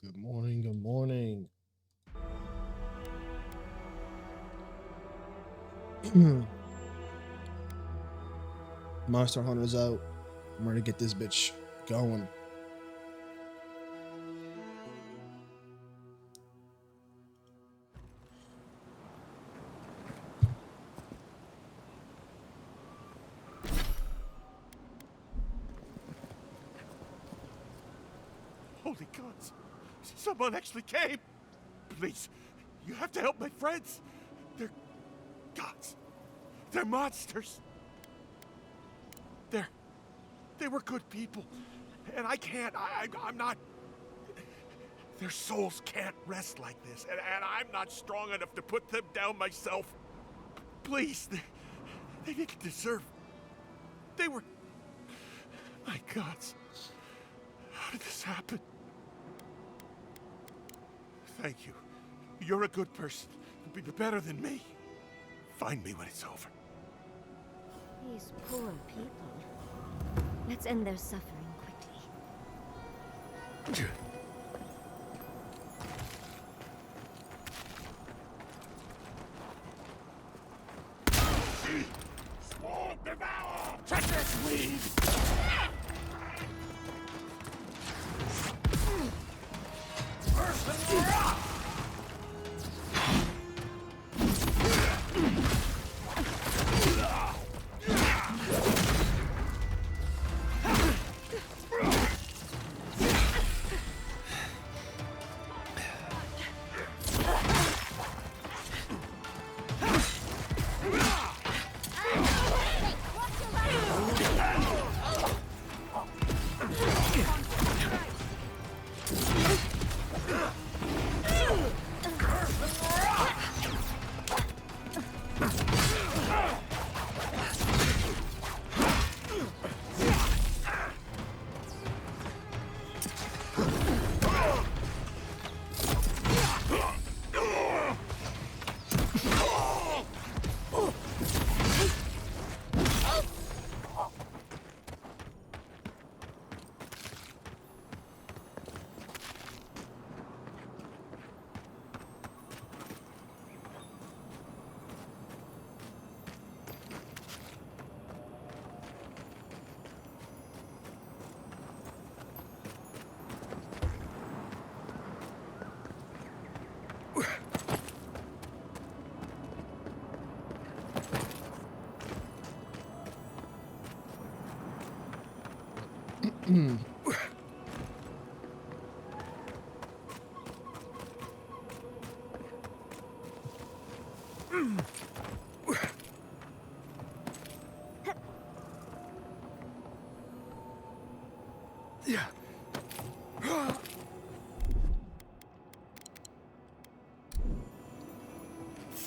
Good morning. Good morning. Monster Hunter's out. I'm ready to get this bitch going. Holy gods! Someone actually came! Please, you have to help my friends! They're gods! They're monsters! They were good people. And I can't, I'm not... Their souls can't rest like this, and I'm not strong enough to put them down myself. Please, they didn't deserve... They were... My gods. How did this happen? Thank you. You're a good person. You'll be better than me. Find me when it's over. These poor people. Let's end their suffering quickly. Spawn devour! Treacherous weed! Person rock!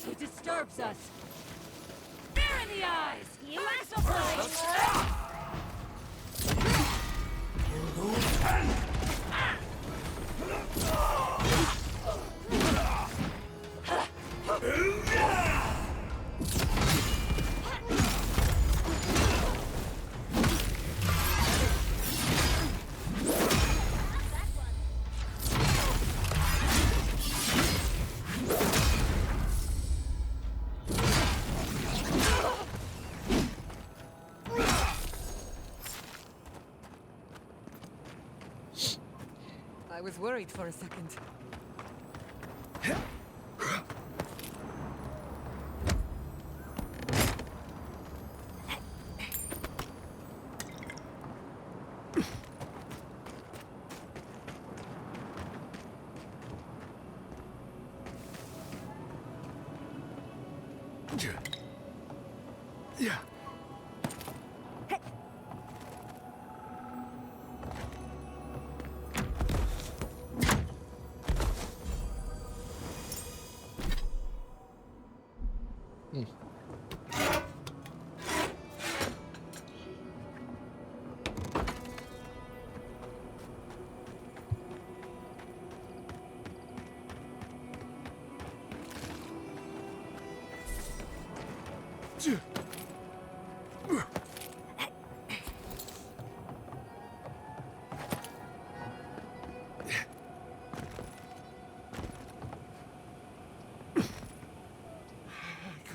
It disturbs us. Fear in the eyes! You asked for I was worried for a second. Yeah.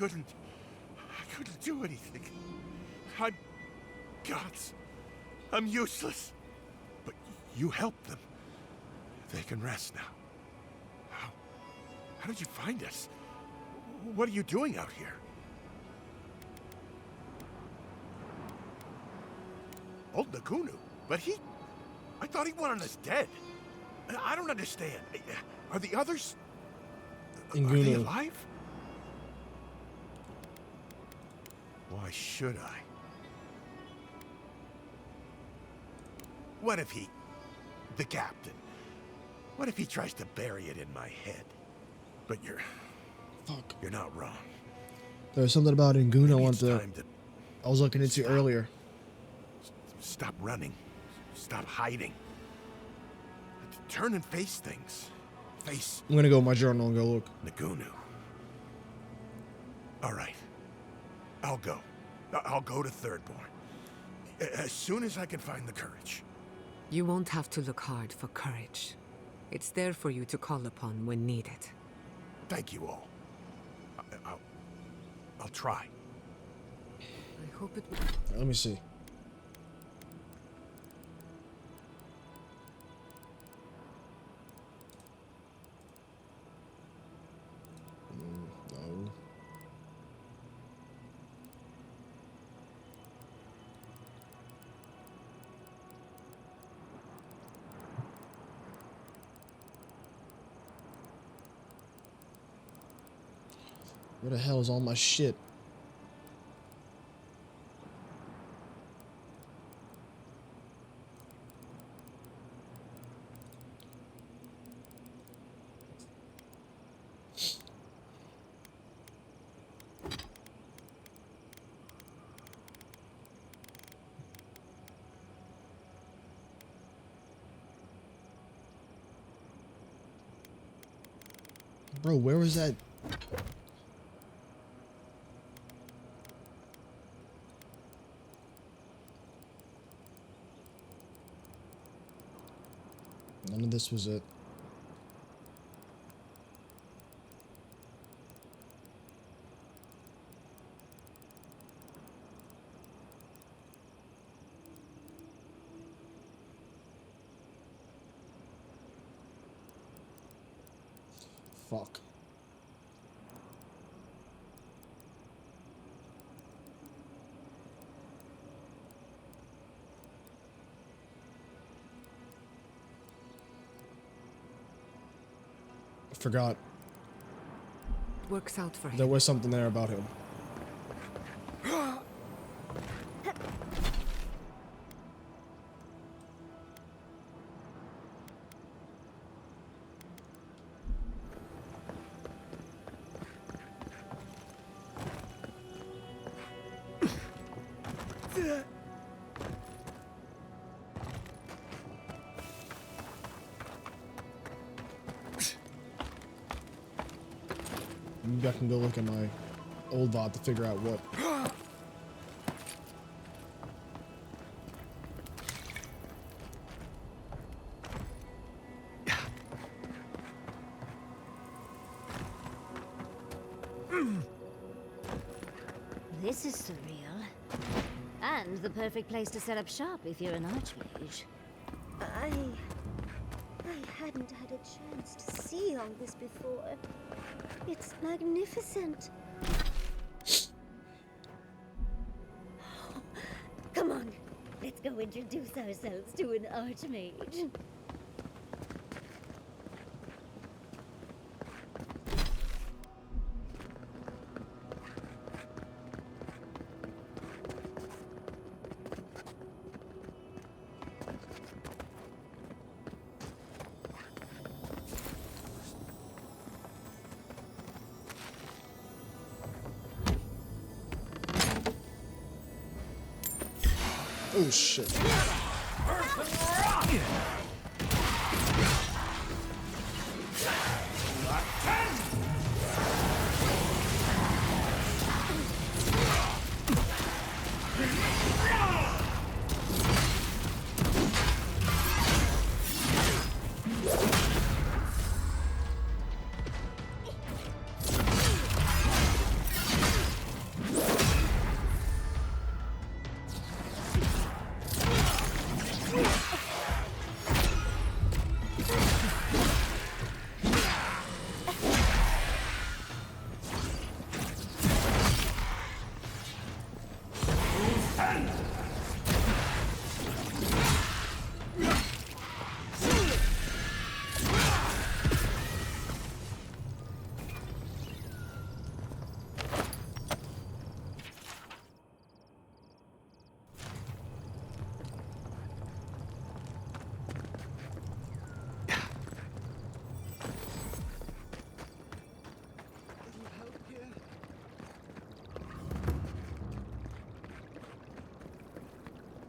couldn't do anything. I'm gods. I'm useless. But you helped them. They can rest now. How did you find us? What are you doing out here? Old Nagunu? But I thought he wanted us dead. I don't understand. Are the others... Are they alive? Why should I? What if the captain, what if he tries to bury it in my head? But you're not wrong. There's something about Nguna I was looking into stop. earlier. Stop running. Stop hiding. Turn and face things. I'm gonna go in my journal and go look. Nagunu. All right. I'll go. I'll go to Thirdborn. As soon as I can find the courage. You won't have to look hard for courage. It's there for you to call upon when needed. Thank you all. I'll try. I hope it... Let me see. No. Where the hell is all my shit? Bro, where was that? None of this was it. Fuck. I forgot. Works out for him. There was something there about him. Maybe I can go look at my old VOD to figure out what. This is surreal. And the perfect place to set up shop if you're an archmage. I hadn't had a chance to see all this before. It's magnificent. Come on, let's go introduce ourselves to an archmage. Oh shit.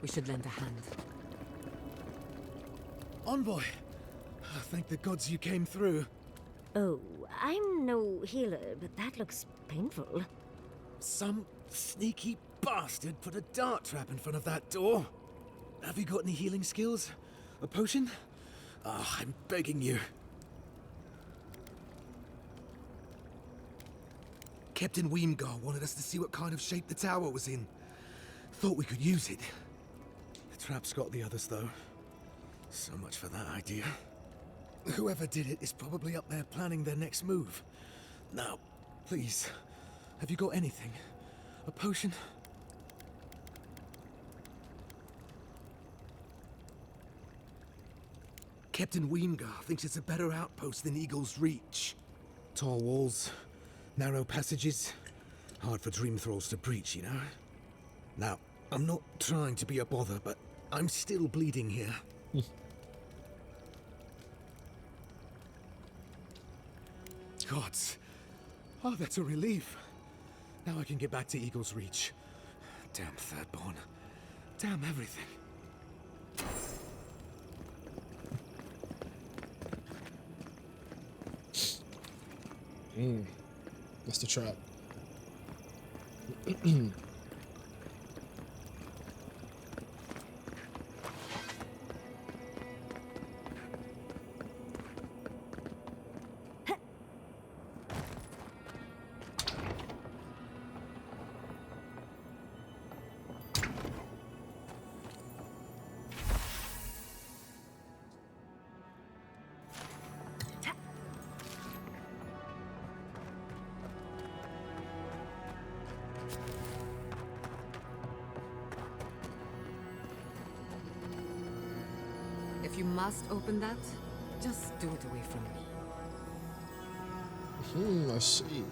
We should lend a hand. Envoy! Thank the gods you came through. Oh, I'm no healer, but that looks painful. Some sneaky bastard put a dart trap in front of that door. Have you got any healing skills? A potion? Ah, I'm begging you. Captain Weemgar wanted us to see what kind of shape the tower was in. Thought we could use it. The trap's got the others, though. So much for that idea. Whoever did it is probably up there planning their next move. Now, please, have you got anything? A potion? Captain Weemgar thinks it's a better outpost than Eagle's Reach. Tall walls, narrow passages, hard for dream thralls to breach, you know? Now, I'm not trying to be a bother, but I'm still bleeding here. Gods. Oh, that's a relief. Now I can get back to Eagle's Reach. Damn Thirdborn. Damn everything. That's the trap. If you must open that, just do it away from me. I see.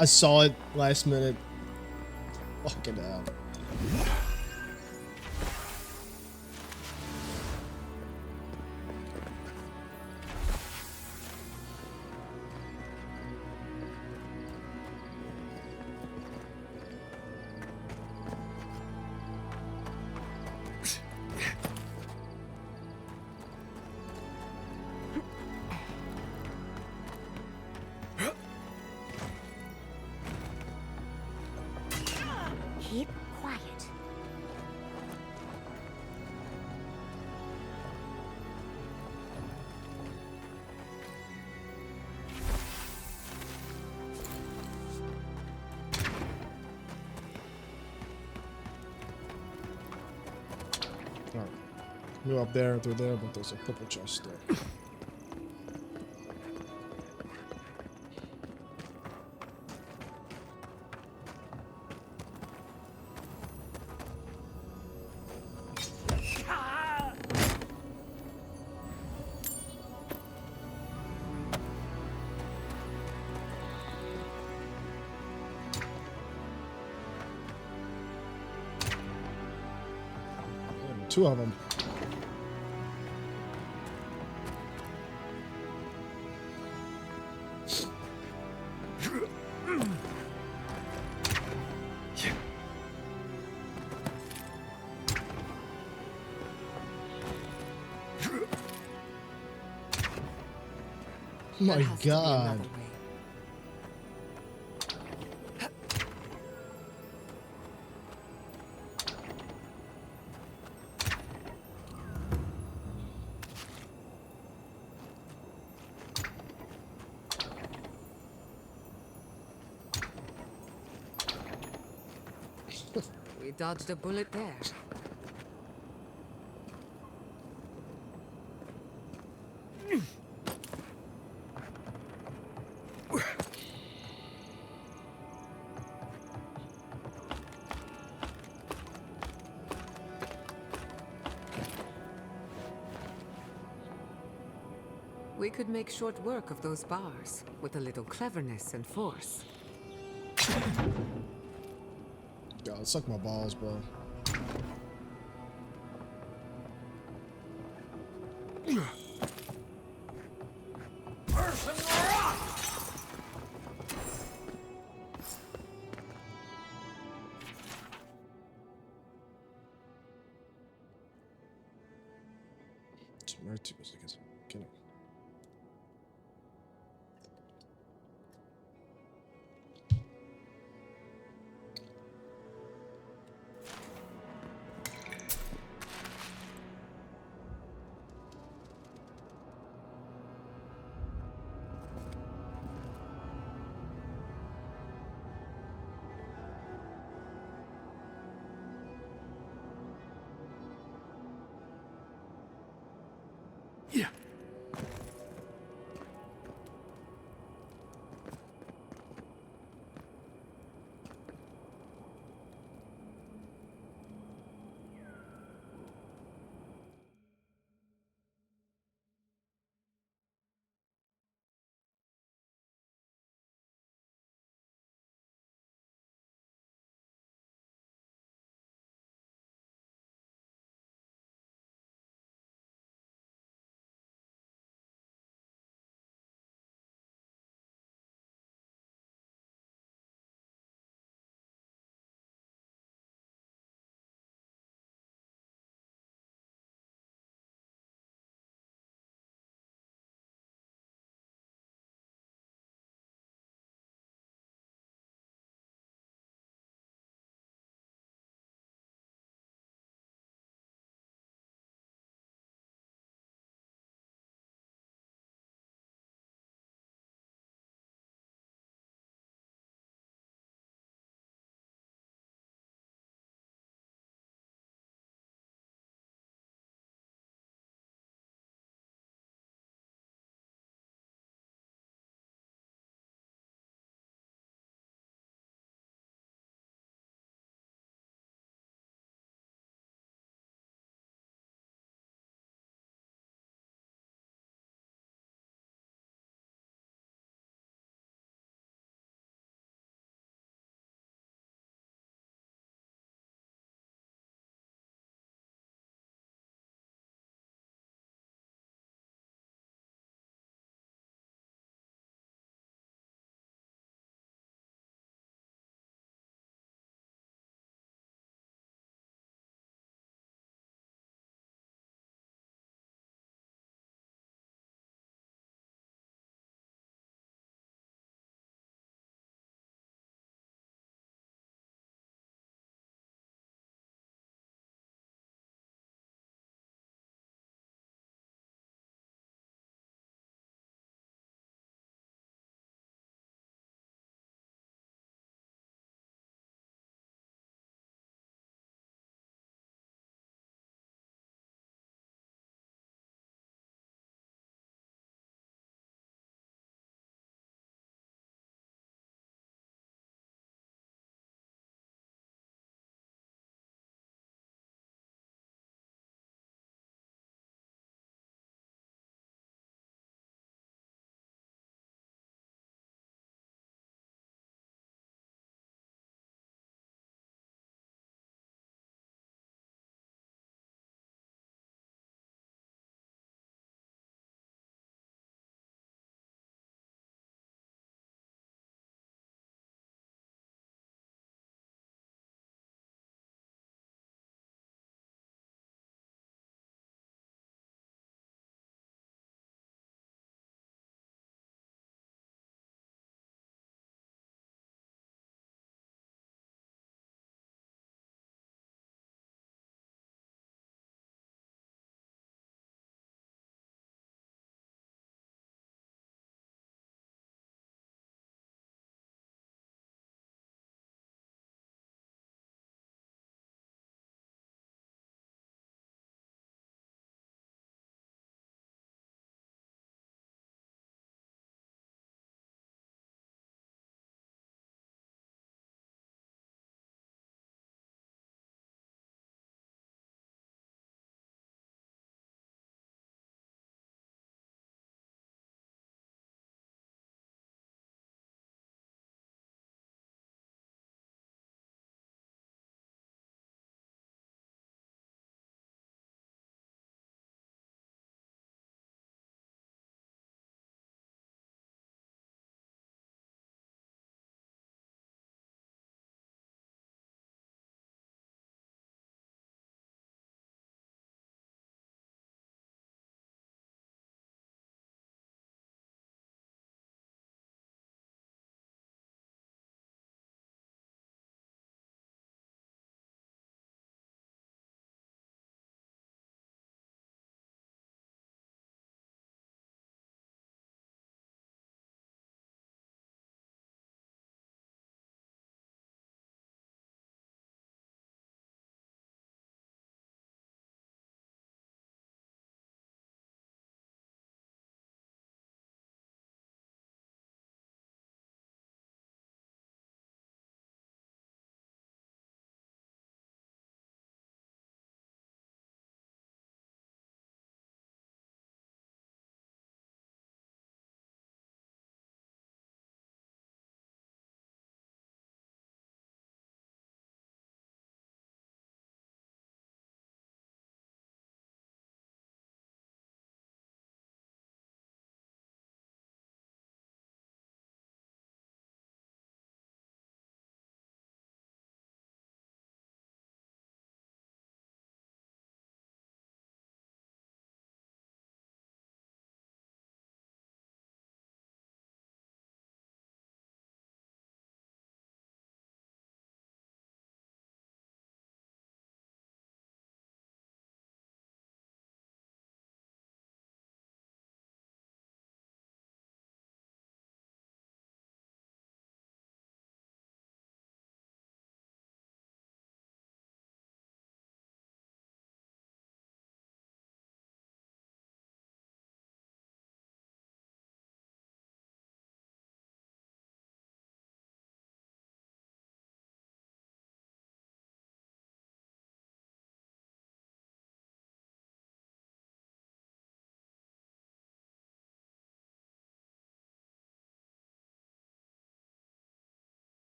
I saw it last minute. Fucking hell. Keep quiet. Alright. You're up there, through there, but there's a purple chest there. Two of them. There My has to be God. another way. We dodged a bullet there. We could make short work of those bars, with a little cleverness and force. God, suck my balls, bro.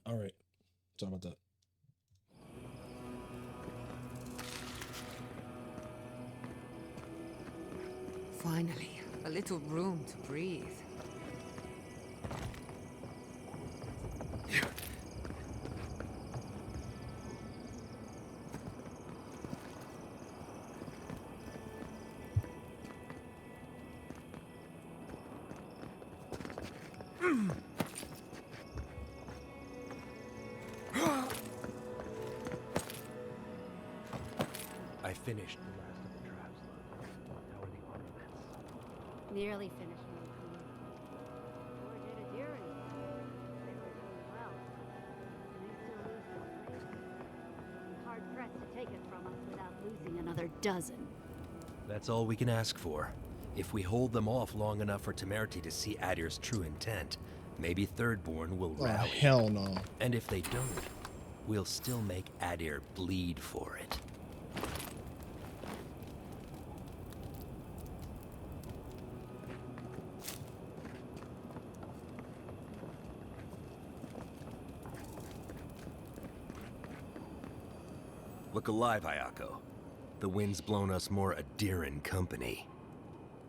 All right. Sorry about that. Finally, a little room to breathe. I finished the last of the traps. How are the armaments? Nearly finished, my queen. Poor dead adherents. They were doing well. And they still lose information. I'm hard pressed to take it from us without losing another dozen. That's all we can ask for. If we hold them off long enough for Temerity to see Adir's true intent, maybe Thirdborn will Oh, rally. hell no. And if they don't, we'll still make Adir bleed for it. Look alive, Ayako. The wind's blown us more Adiran company.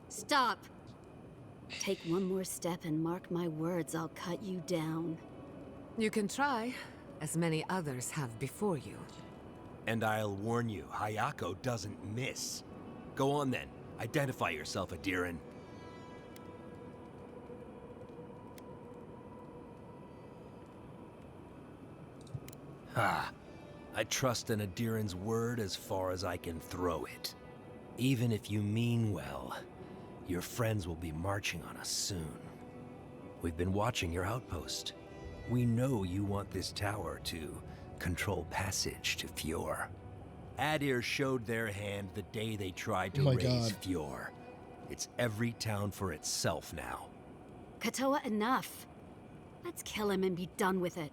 Stop! Take one more step and mark my words, I'll cut you down. You can try, as many others have before you. And I'll warn you, Hayako doesn't miss. Go on then. Identify yourself, Adiran. Ha! I trust an Adiran's word as far as I can throw it. Even if you mean well, your friends will be marching on us soon. We've been watching your outpost. We know you want this tower to control passage to Fjord. Adir showed their hand the day they tried to Oh my raise God. Fjord. It's every town for itself now. Katoa, enough! Let's kill him and be done with it.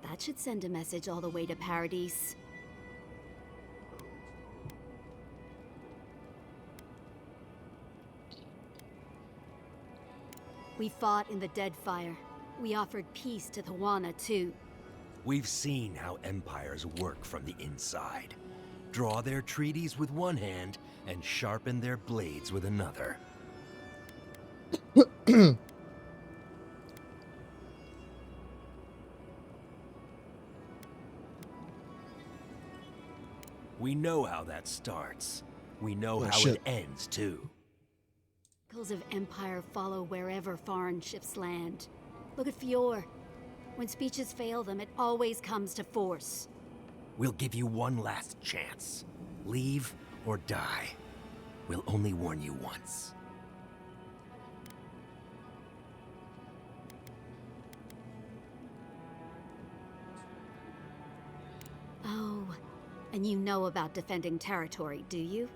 That should send a message all the way to Paradise. We fought in the Deadfire. We offered peace to the Wana, too. We've seen how empires work from the inside. Draw their treaties with one hand and sharpen their blades with another. We know how that starts. We know Oh, how shit. it ends, too. Echoes of Empire follow wherever foreign ships land. Look at Fjord. When speeches fail them, it always comes to force. We'll give you one last chance. Leave or die. We'll only warn you once. Oh, and you know about defending territory, do you?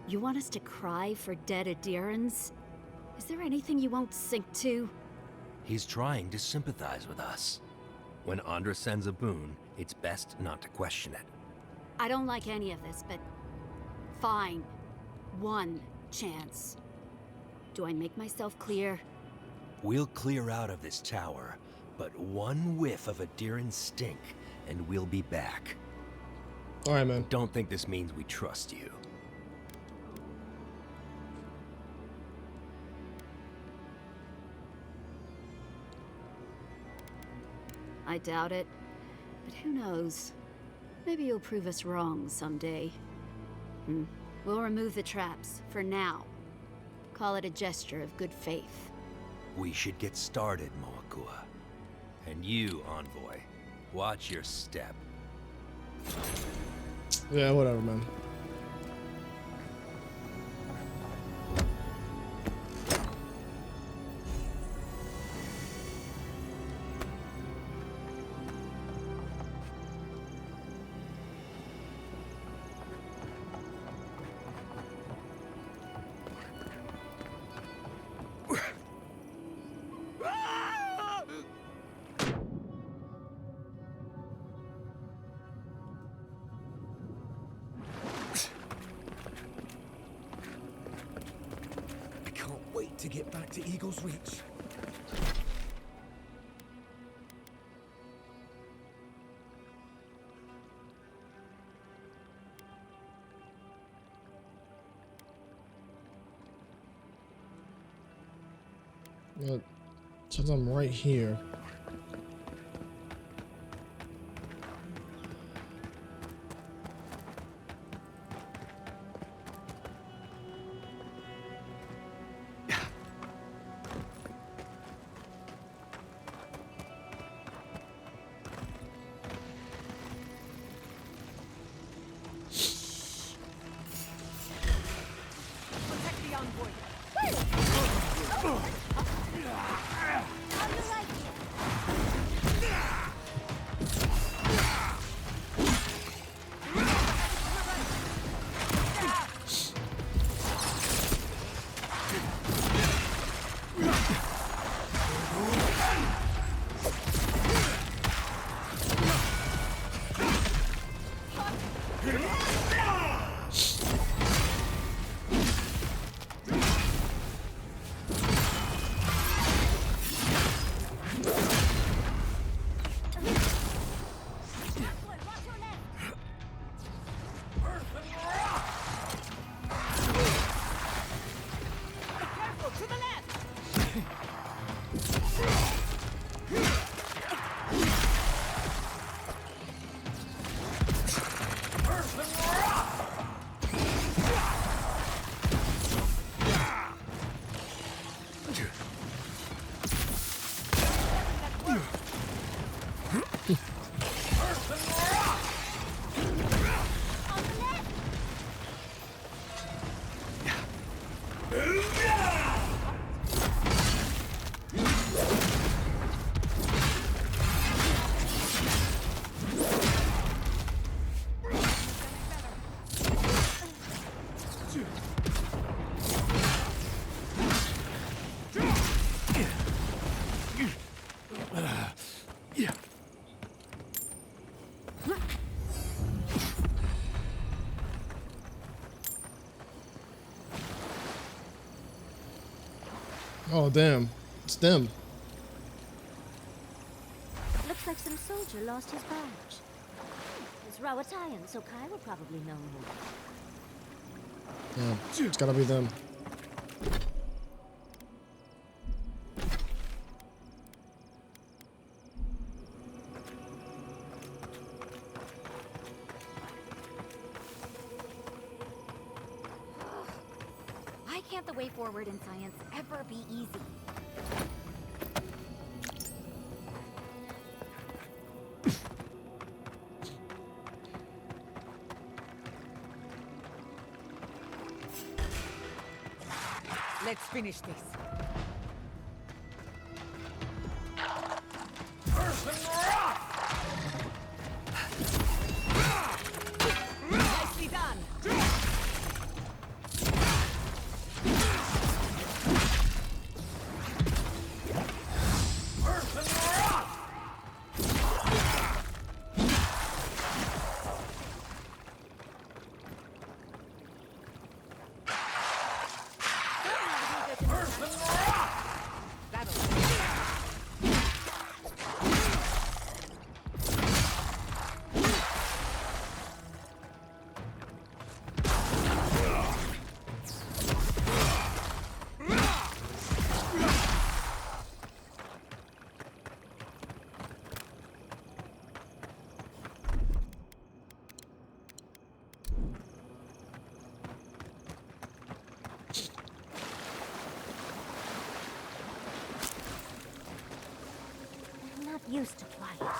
You want us to cry for dead Adirans? Is there anything you won't sink to? He's trying to sympathize with us. When Andra sends a boon, it's best not to question it. I don't like any of this, but fine. One chance. Do I make myself clear? We'll clear out of this tower, but one whiff of Adiran's stink, and we'll be back. All right, man. Don't think this means we trust you. I doubt it. But who knows? Maybe you'll prove us wrong someday. We'll remove the traps, for now. Call it a gesture of good faith. We should get started, Moakua. And you, Envoy, watch your step. Yeah, whatever, man. to get back to Eagle's Reach. It says I'm right here. Oh damn, it's them. Looks like some soldier lost his badge. It's Rawatayan, so Kai will probably know him. Yeah, it's gotta be them. Why can't the way forward in science ever be easy? Let's finish this. Nicely done. I'm not used to quiet.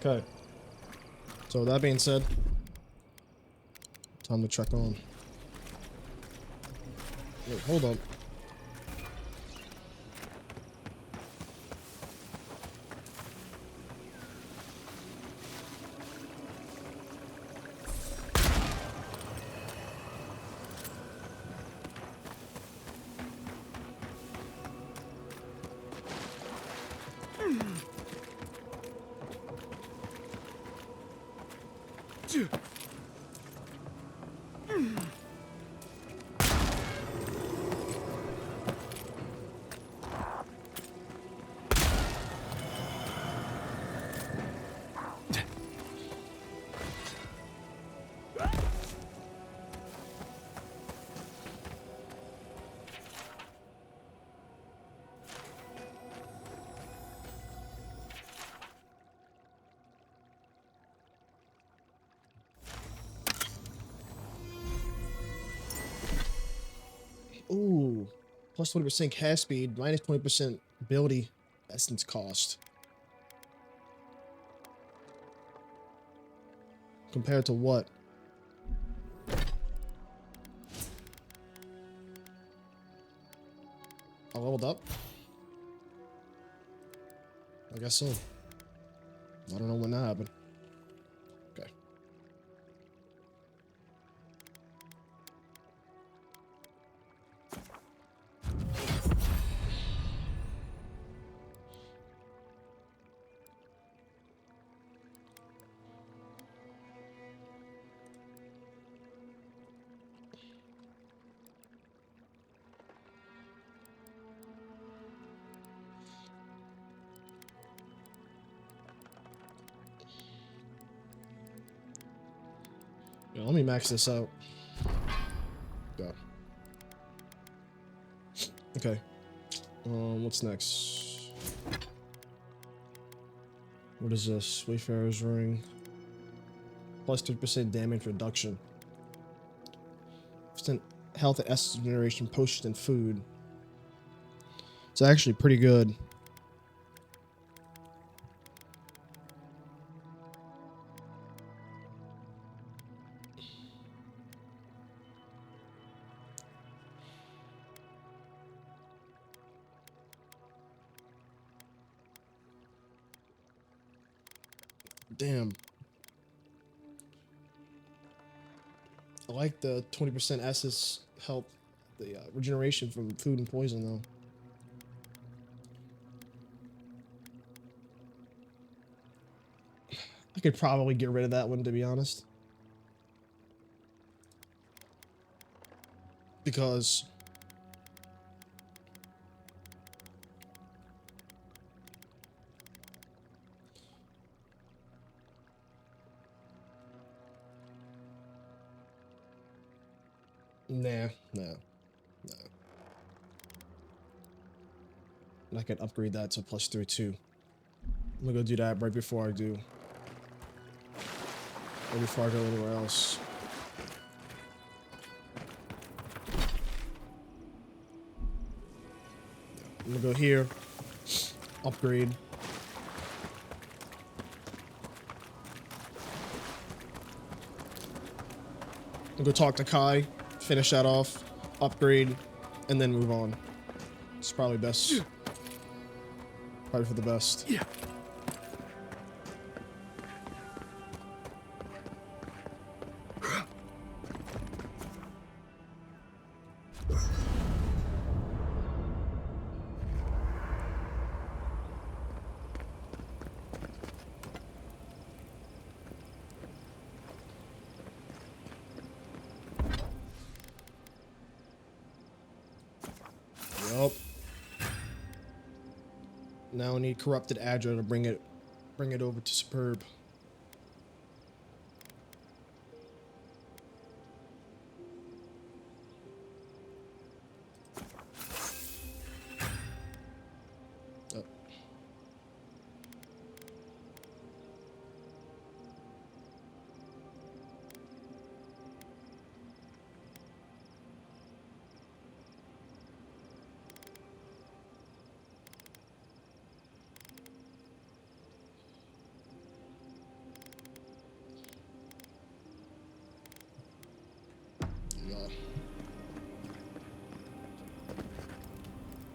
Okay. So that being said, time to check on. Wait, hold up. Ooh, plus 20% cast speed, minus 20% ability essence cost. Compared to what? I leveled up? I guess so. I don't know when that happened. Okay. Yeah, let me max this out. Go. Okay. What's next? What is this? Wayfarer's Ring. Plus 3% damage reduction. Instant health and essence generation, potions, and food. It's actually pretty good. Damn. I like the 20% essence help, the regeneration from food and poison, though. I could probably get rid of that one, to be honest. Because nah. I could upgrade that to +3 too. I'm gonna go do that right before I do. Or before I go anywhere else. I'm gonna go here. Upgrade. I'm gonna go talk to Kai. Finish that off. Upgrade. And then move on. It's probably best. Probably for the best. Yeah. Now I need corrupted Adra to bring it over to Superb. Oh.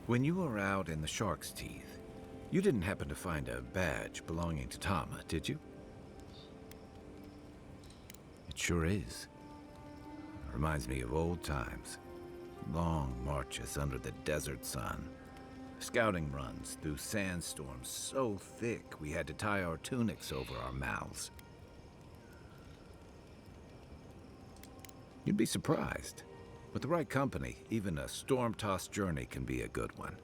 When you were out in the shark's teeth, you didn't happen to find a badge belonging to Tama, did you? It sure is. Reminds me of old times. Long marches under the desert sun. Scouting runs through sandstorms so thick we had to tie our tunics over our mouths. You'd be surprised. With the right company, even a storm-tossed journey can be a good one.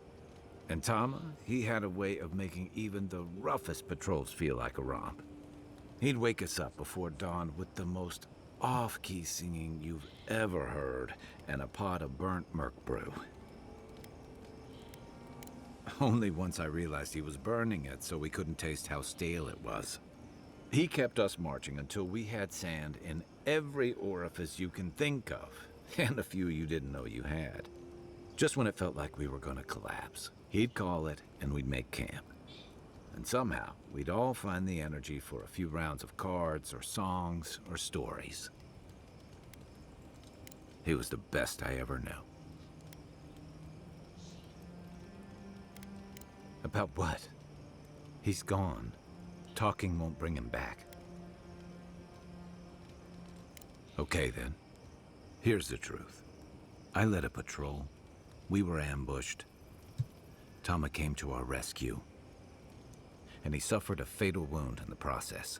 And Tama, he had a way of making even the roughest patrols feel like a romp. He'd wake us up before dawn with the most off-key singing you've ever heard and a pot of burnt merc brew. Only once I realized he was burning it so we couldn't taste how stale it was. He kept us marching until we had sand in every orifice you can think of. And a few you didn't know you had. Just when it felt like we were gonna collapse, he'd call it and we'd make camp. And somehow, we'd all find the energy for a few rounds of cards or songs or stories. He was the best I ever knew. About what? He's gone. Talking won't bring him back. Okay then. Here's the truth. I led a patrol. We were ambushed. Tama came to our rescue. And he suffered a fatal wound in the process.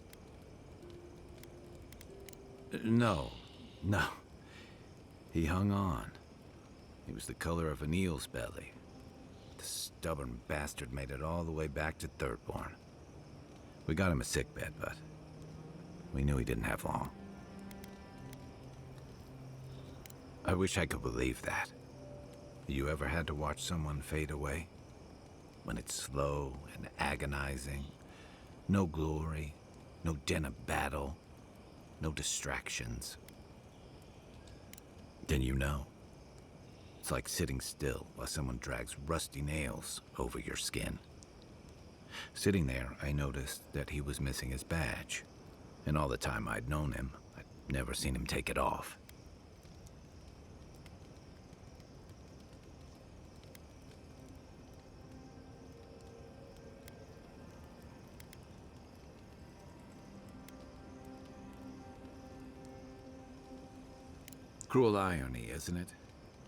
No. He hung on. He was the color of an eel's belly. The stubborn bastard made it all the way back to Thirdborn. We got him a sickbed, but we knew he didn't have long. I wish I could believe that. You ever had to watch someone fade away? When it's slow and agonizing, no glory, no din of battle, no distractions. Then you know. It's like sitting still while someone drags rusty nails over your skin. Sitting there, I noticed that he was missing his badge. And all the time I'd known him, I'd never seen him take it off. Cruel irony, isn't it?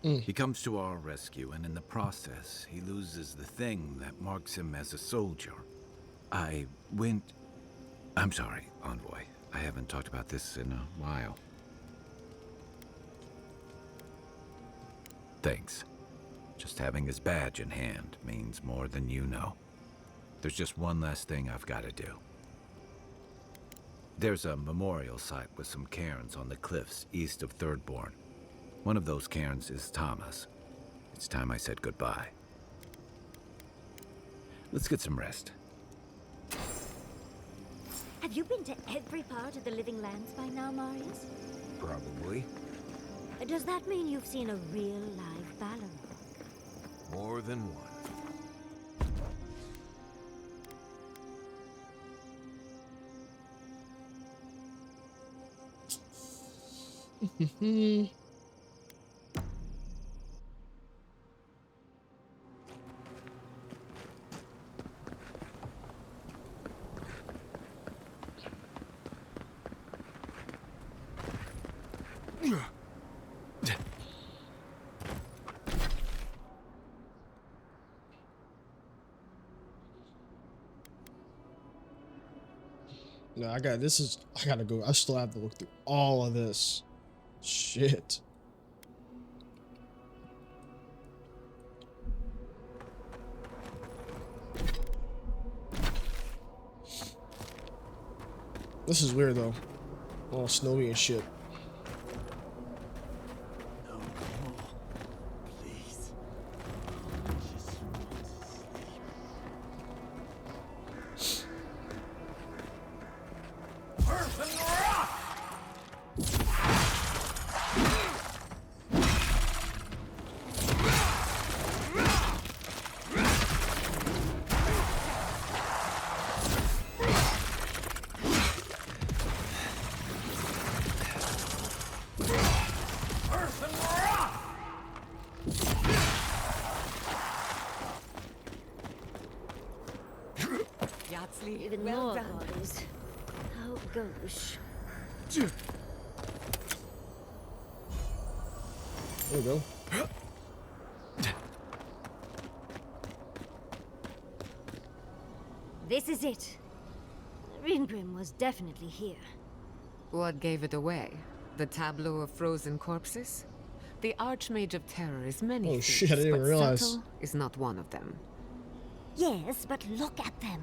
He comes to our rescue, and in the process, he loses the thing that marks him as a soldier. I'm sorry, Envoy. I haven't talked about this in a while. Thanks. Just having his badge in hand means more than you know. There's just one last thing I've got to do. There's a memorial site with some cairns on the cliffs east of Thirdborn. One of those cairns is Tama's. It's time I said goodbye. Let's get some rest. Have you been to every part of the Living Lands by now, Marius? Probably. Does that mean you've seen a real live Balrog? More than one. No, I gotta go. I still have to look through all of this. Shit. This is weird though. All snowy and shit. No more. Please. Just want to sleep. Earth and rock! Even more bodies. How gauche. There we go. This is it. Ringrim was definitely here. What gave it away? The tableau of frozen corpses? The Archmage of Terror is many Oh things, shit, I didn't even but realize. subtle is not one of them. Yes, but look at them.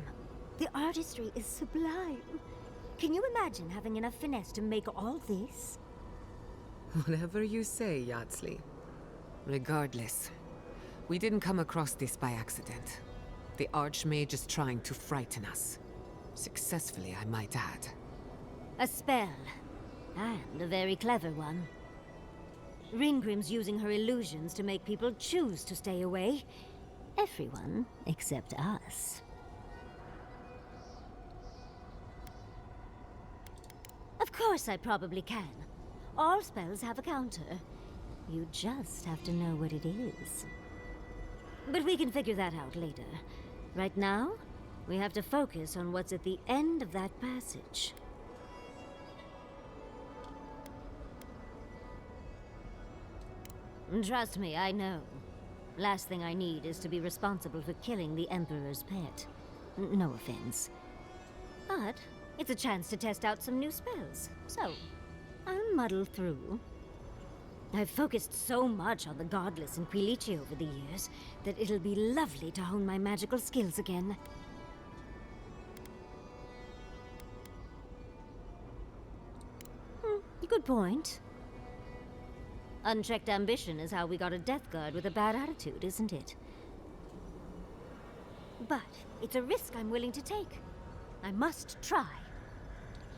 The artistry is sublime. Can you imagine having enough finesse to make all this? Whatever you say, Yardsley. Regardless, we didn't come across this by accident. The Archmage is trying to frighten us. Successfully, I might add. A spell. And a very clever one. Ringrim's using her illusions to make people choose to stay away. Everyone except us. Of course I probably can. All spells have a counter. You just have to know what it is. But we can figure that out later. Right now, we have to focus on what's at the end of that passage. Trust me, I know. Last thing I need is to be responsible for killing the Emperor's pet. No offense. But it's a chance to test out some new spells, so I'll muddle through. I've focused so much on the Godless and Quilici over the years that it'll be lovely to hone my magical skills again. Good point. Unchecked ambition is how we got a Death Guard with a bad attitude, isn't it? But it's a risk I'm willing to take. I must try.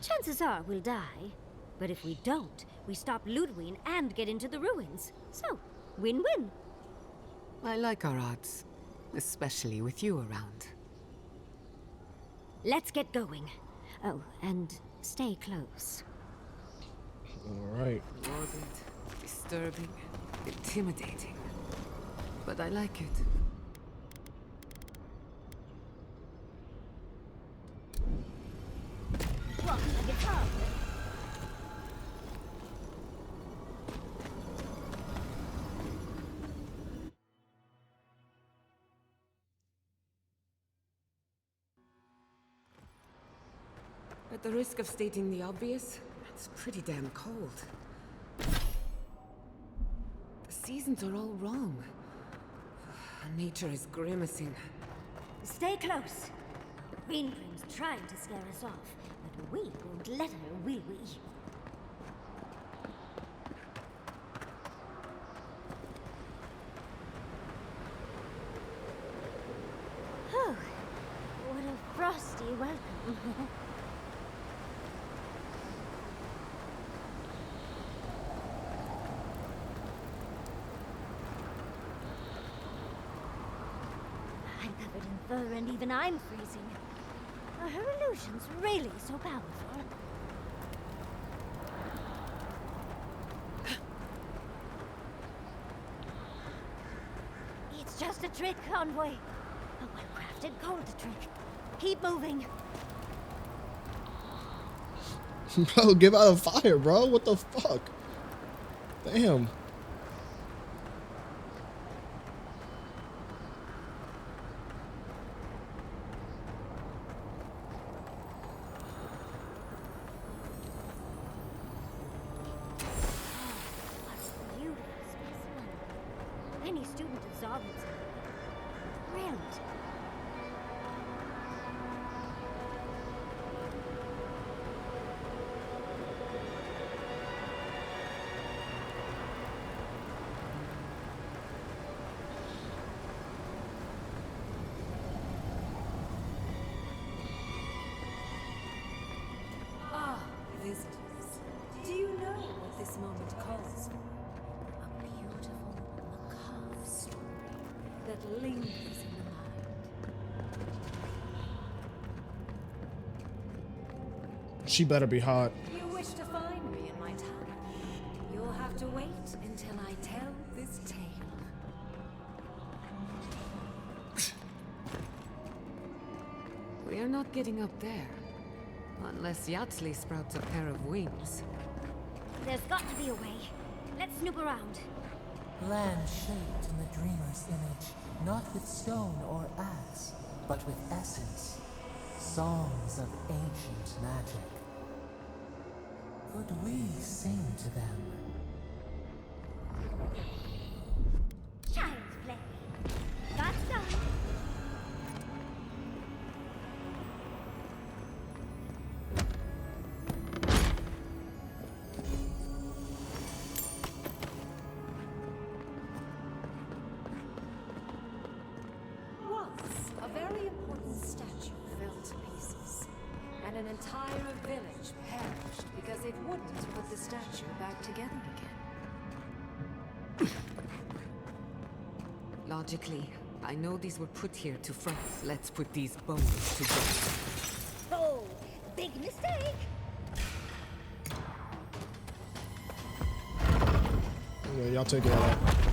Chances are we'll die. But if we don't, we stop Ludwig and get into the ruins. So, win-win. I like our odds, especially with you around. Let's get going. Oh, and stay close. Alright. Morbid, disturbing, intimidating. But I like it. Walking like a dog. At the risk of stating the obvious, it's pretty damn cold. The seasons are all wrong. Nature is grimacing. Stay close. Ringrim's trying to scare us off, but we won't let her, will we? Oh, what a frosty welcome. I'm covered in fur and even I'm freezing. Are her illusions really so powerful? It's just a trick, Envoy. A well-crafted cold trick. Keep moving. Bro, give out a fire, bro. What the fuck? Damn. What a beautiful specimen. Any student of Zarvin's. Brilliant. pauses for. A beautiful, macabre story that lingers in the mind. She better be hot. You wish to find me in my tower? You'll have to wait until I tell this tale. We're not getting up there. Unless Yatsley sprouts a pair of wings. There's got to be a way. Let's snoop around. Land shaped in the dreamer's image, not with stone or axe, but with essence. Songs of ancient magic. Could we sing to them? Child's play. That's done. Once, a very important statue fell to pieces, and an entire village perished because it wouldn't put the statue back together again. Logically, I know these were put here to fight. Let's put these bones to rest. Oh, big mistake. Yeah, y'all take care of that.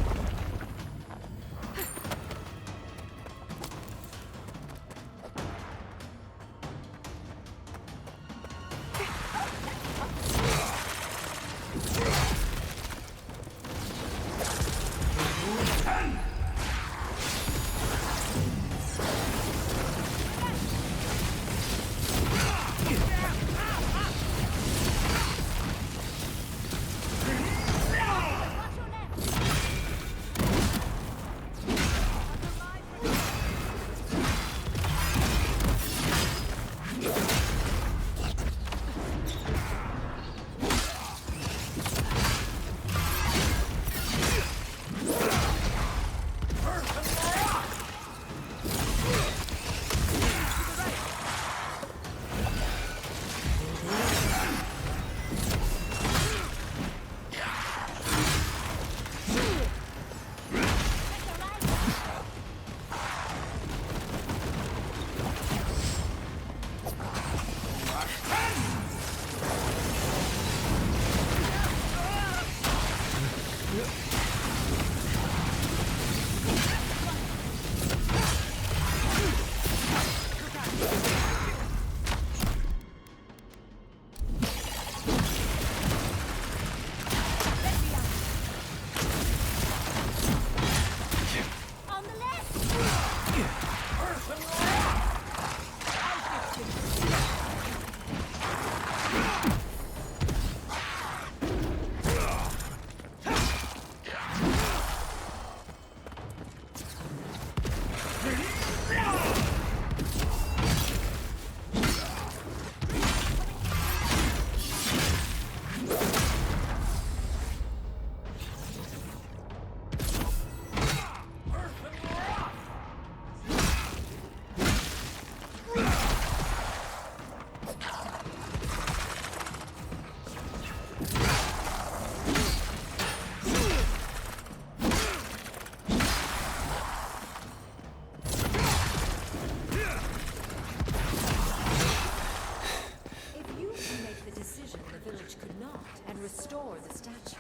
restore the statue,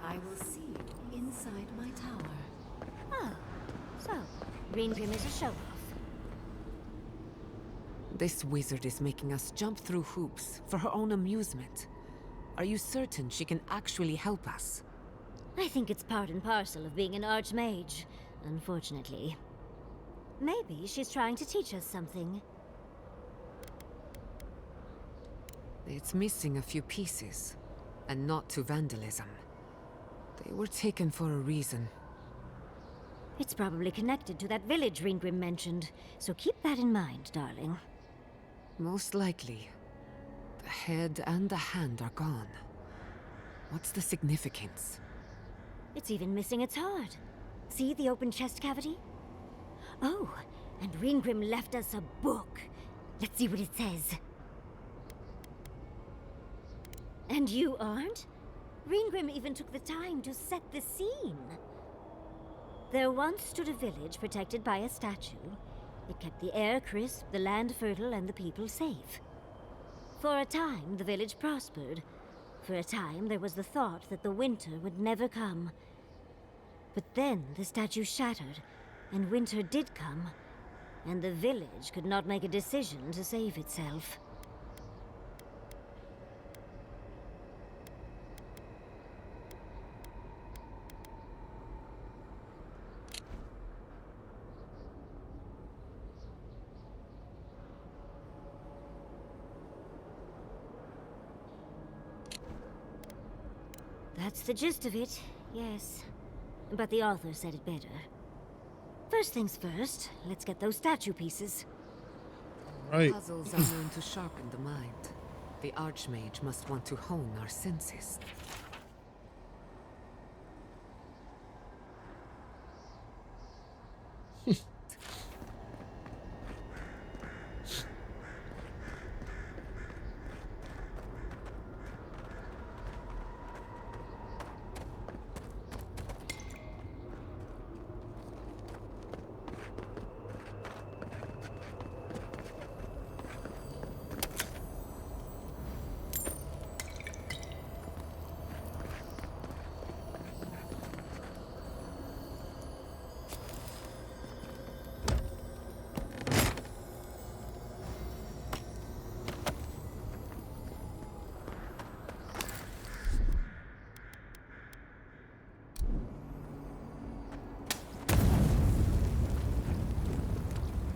I will see you inside my tower. Oh, so Ringrim is a show-off. This wizard is making us jump through hoops for her own amusement. Are you certain she can actually help us? I think it's part and parcel of being an archmage, unfortunately. Maybe she's trying to teach us something. It's missing a few pieces, and not to vandalism. They were taken for a reason. It's probably connected to that village Ringrim mentioned, so keep that in mind, darling. Most likely. The head and the hand are gone. What's the significance? It's even missing its heart. See the open chest cavity? Oh, and Ringrim left us a book. Let's see what it says. And you aren't? Reengrim even took the time to set the scene. There once stood a village protected by a statue. It kept the air crisp, the land fertile, and the people safe. For a time, the village prospered. For a time, there was the thought that the winter would never come. But then the statue shattered, and winter did come, and the village could not make a decision to save itself. That's the gist of it, yes. But the author said it better. First things first, let's get those statue pieces. Right. Puzzles are known to sharpen the mind. The Archmage must want to hone our senses.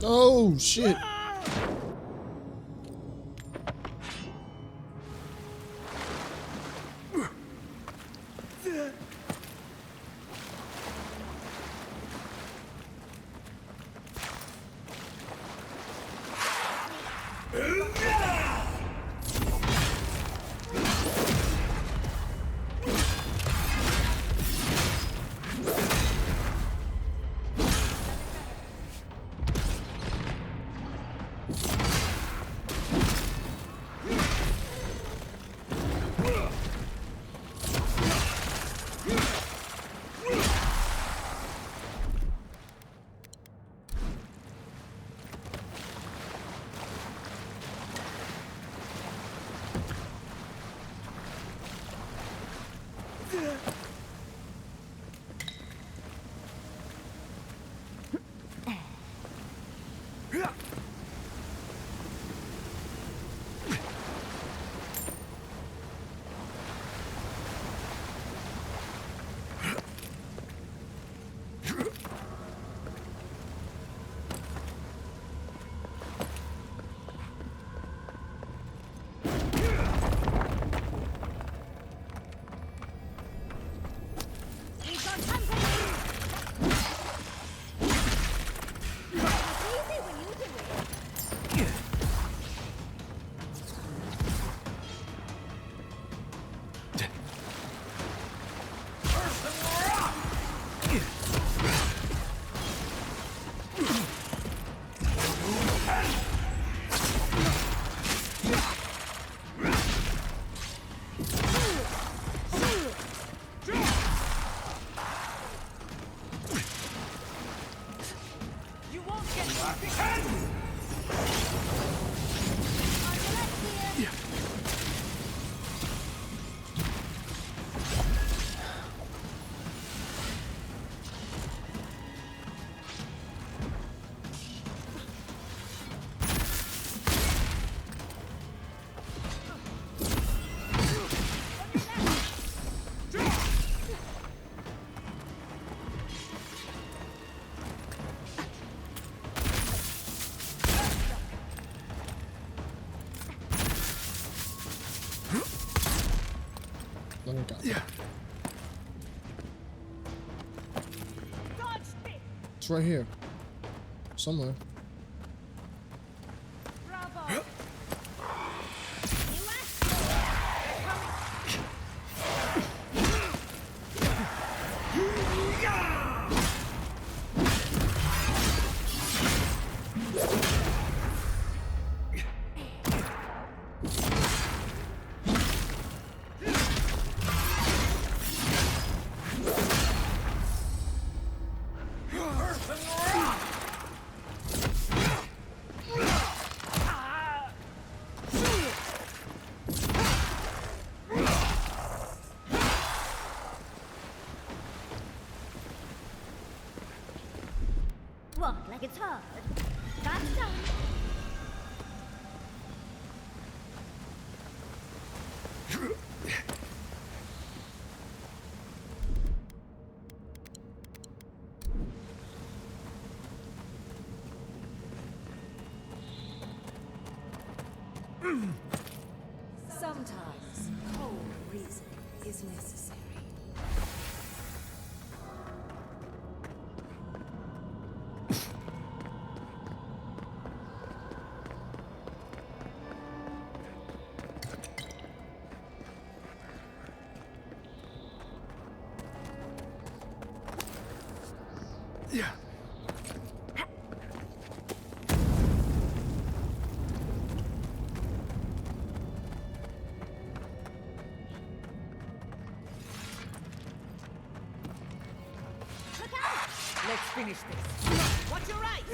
Oh, shit. Yeah. It's right here. Somewhere. like it's hard. That's done. Sometimes cold reason is necessary. Yeah. Let's finish this. Watch your right!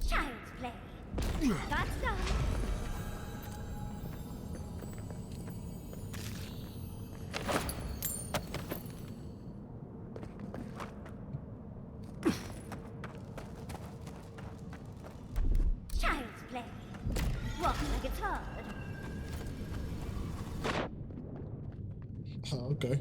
Child's play. That's done. Child's play. Walk like it's hard. Oh, okay.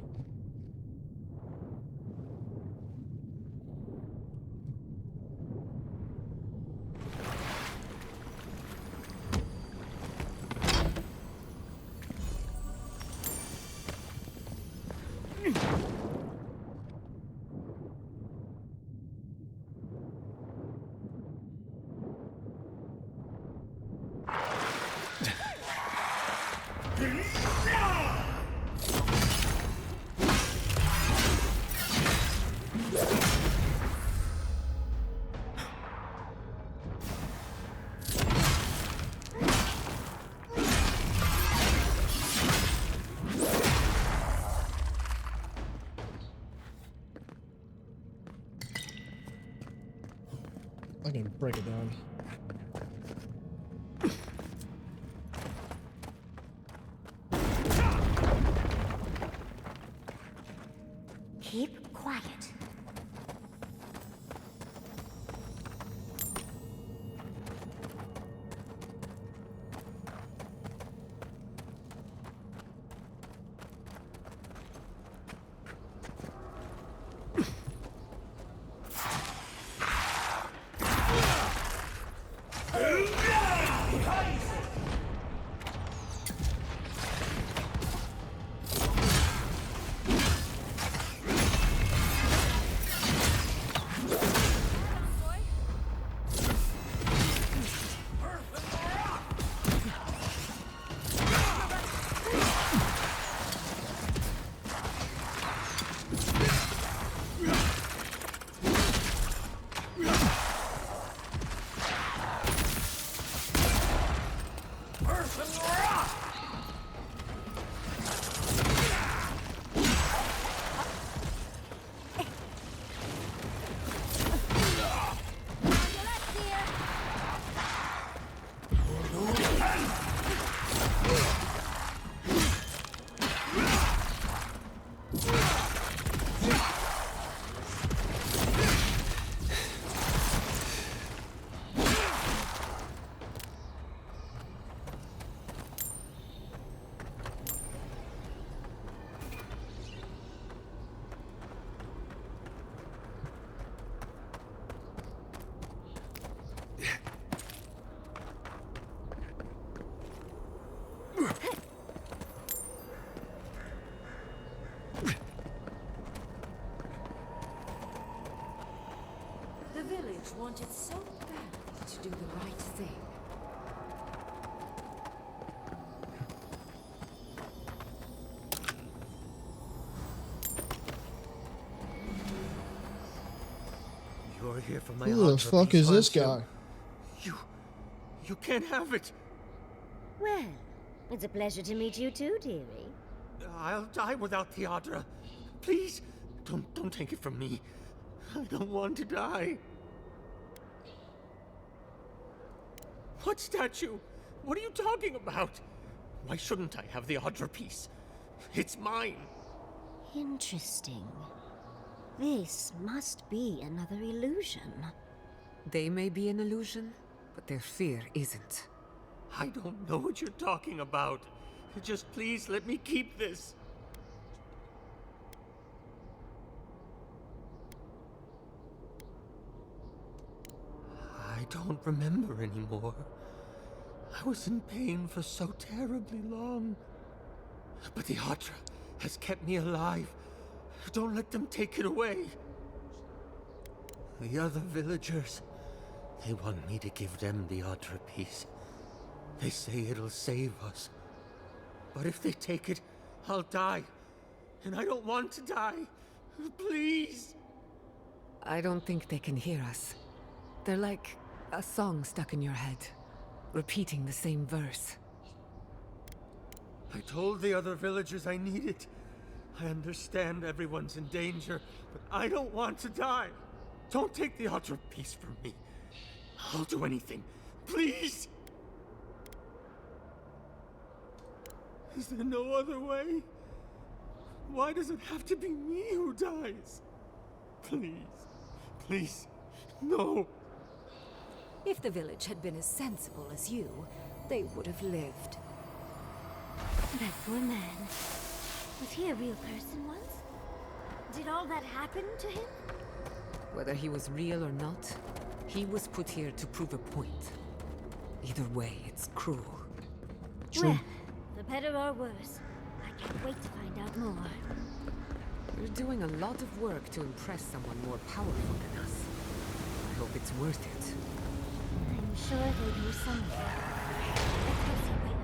I can break it down. Keep quiet. The village wanted so badly to do the right thing. here for my Who the Adra fuck piece, is this aren't guy? You can't have it. Well, it's a pleasure to meet you too, dearie. I'll die without the Adra. Please, don't take it from me. I don't want to die. What statue? What are you talking about? Why shouldn't I have the Adra piece? It's mine. Interesting. This must be another illusion. They may be an illusion, but their fear isn't. I don't know what you're talking about. Just please let me keep this. I don't remember anymore. I was in pain for so terribly long. But the Adra has kept me alive. Don't let them take it away. The other villagers, they want me to give them the Adra piece. They say it'll save us. But if they take it, I'll die. And I don't want to die. Please! I don't think they can hear us. They're like a song stuck in your head, repeating the same verse. I told the other villagers I need it. I understand everyone's in danger, but I don't want to die. Don't take the Adra piece from me. I'll do anything. Please! Is there no other way? Why does it have to be me who dies? Please, please, no. If the village had been as sensible as you, they would have lived. That poor man. Was he a real person once? Did all that happen to him? Whether he was real or not, he was put here to prove a point. Either way, it's cruel. Well, for better or worse, I can't wait to find out more. You're doing a lot of work to impress someone more powerful than us. I hope it's worth it. I'm sure they do something. Let's go see Whitman.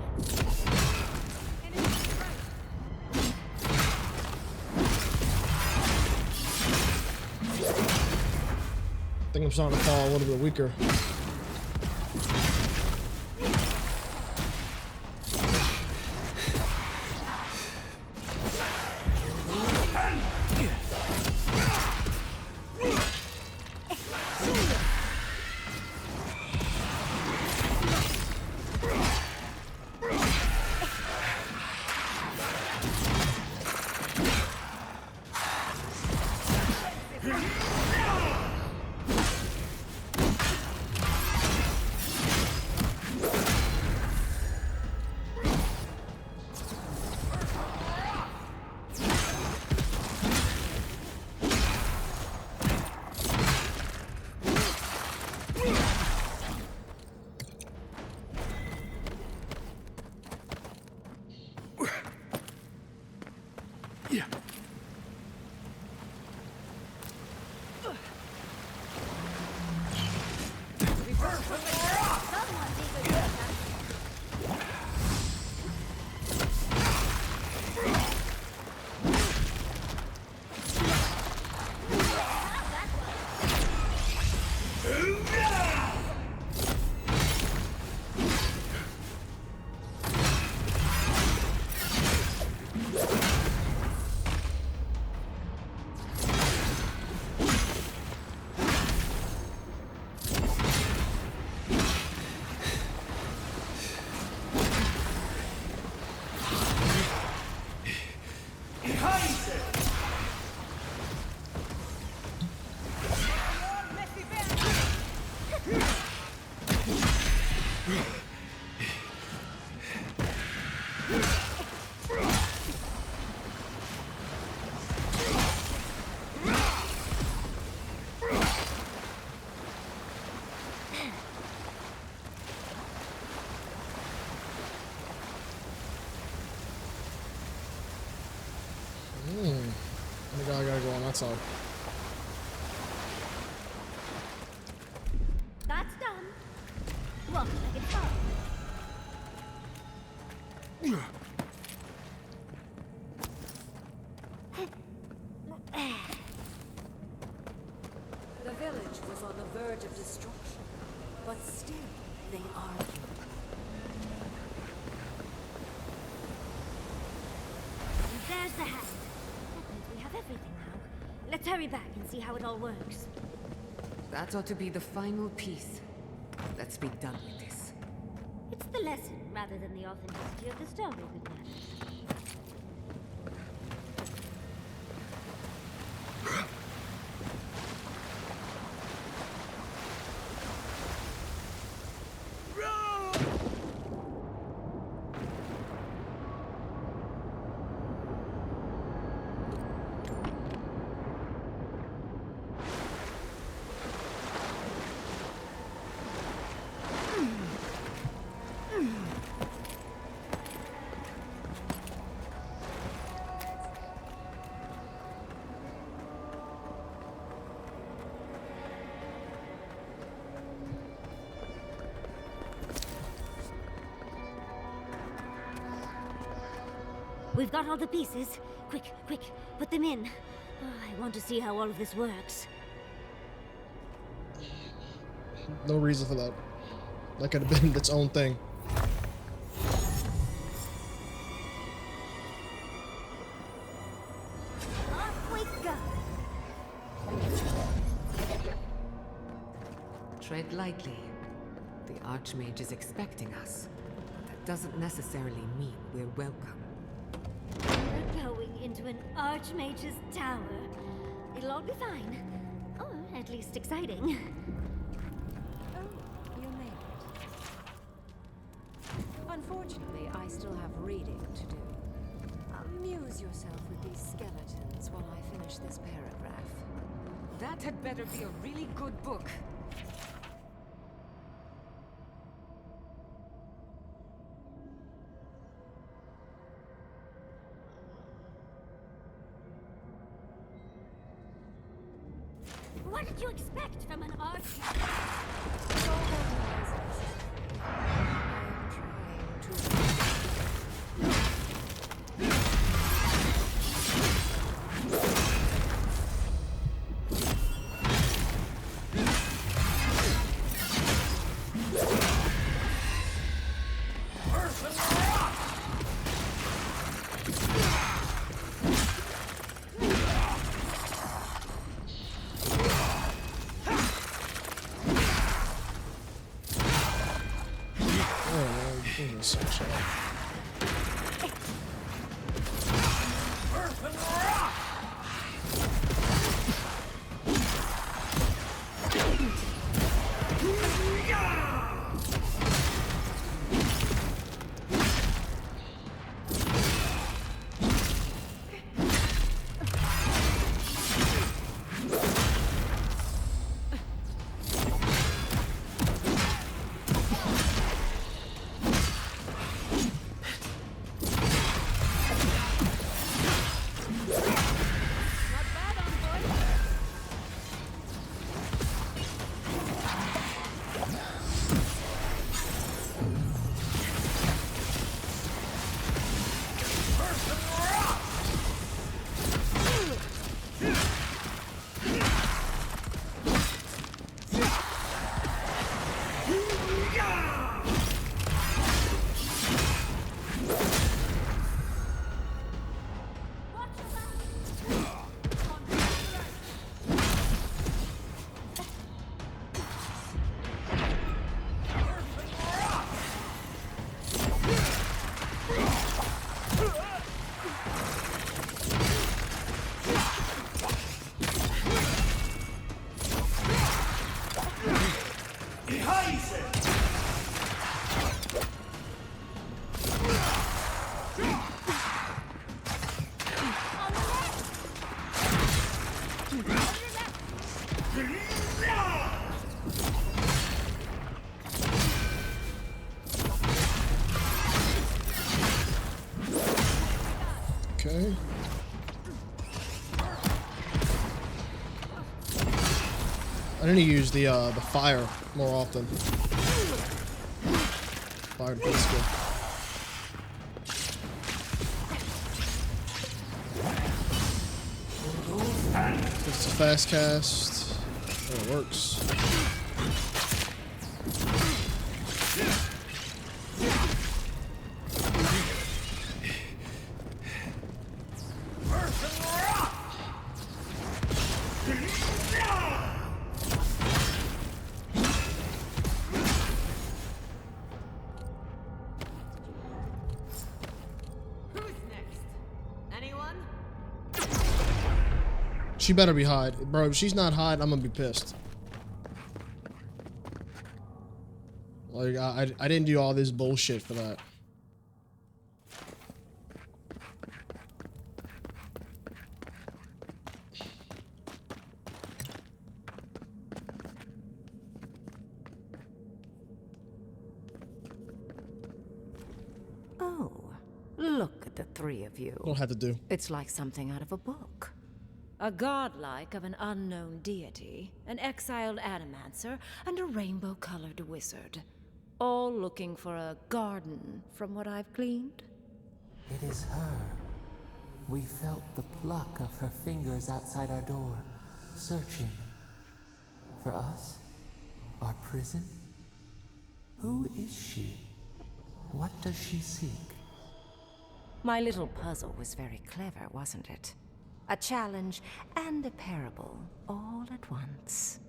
I think I'm starting to fall a little bit weaker. I gotta go on that side. That's done. Walk like it's done. The village was on hand. That means we have everything now. Let's hurry back and see how it all works. That ought to be the final piece. Let's be done with this. It's the lesson rather than the authenticity of the story that matters. We've got all the pieces. Quick, quick, put them in. Oh, I want to see how all of this works. No reason for that. That could have been its own thing. Off we go. Tread lightly. The Archmage is expecting us. But that doesn't necessarily mean we're welcome. We're going into an Archmage's tower. It'll all be fine. Or at least exciting. Oh, you made it. Unfortunately, I still have reading to do. Amuse yourself with these skeletons while I finish this paragraph. That had better be a really good book. What did you expect from an Archmage? Okay. I need to use the fire more often. Fire to skill. It's a fast cast. Oh, it works. She better be hide. Bro, if she's not hide, I'm gonna be pissed. Like, I didn't do all this bullshit for that. Oh, look at the three of you. Don't have to do. It's like something out of a book. A godlike of an unknown deity, an exiled animancer, and a rainbow-colored wizard. All looking for a garden, from what I've gleaned. It is her. We felt the pluck of her fingers outside our door, searching. For us? Our prison? Who is she? What does she seek? My little puzzle was very clever, wasn't it? A challenge and a parable, all at once.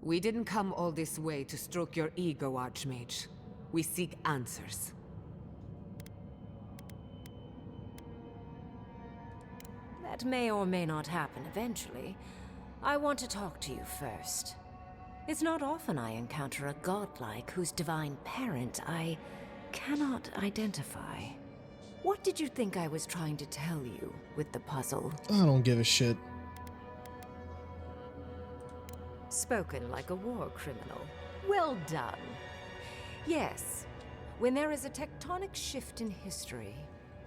We didn't come all this way to stroke your ego, Archmage. We seek answers. That may or may not happen eventually. I want to talk to you first. It's not often I encounter a godlike whose divine parent I cannot identify. What did you think I was trying to tell you with the puzzle? I don't give a shit. Spoken like a war criminal. Well done. Yes, when there is a tectonic shift in history,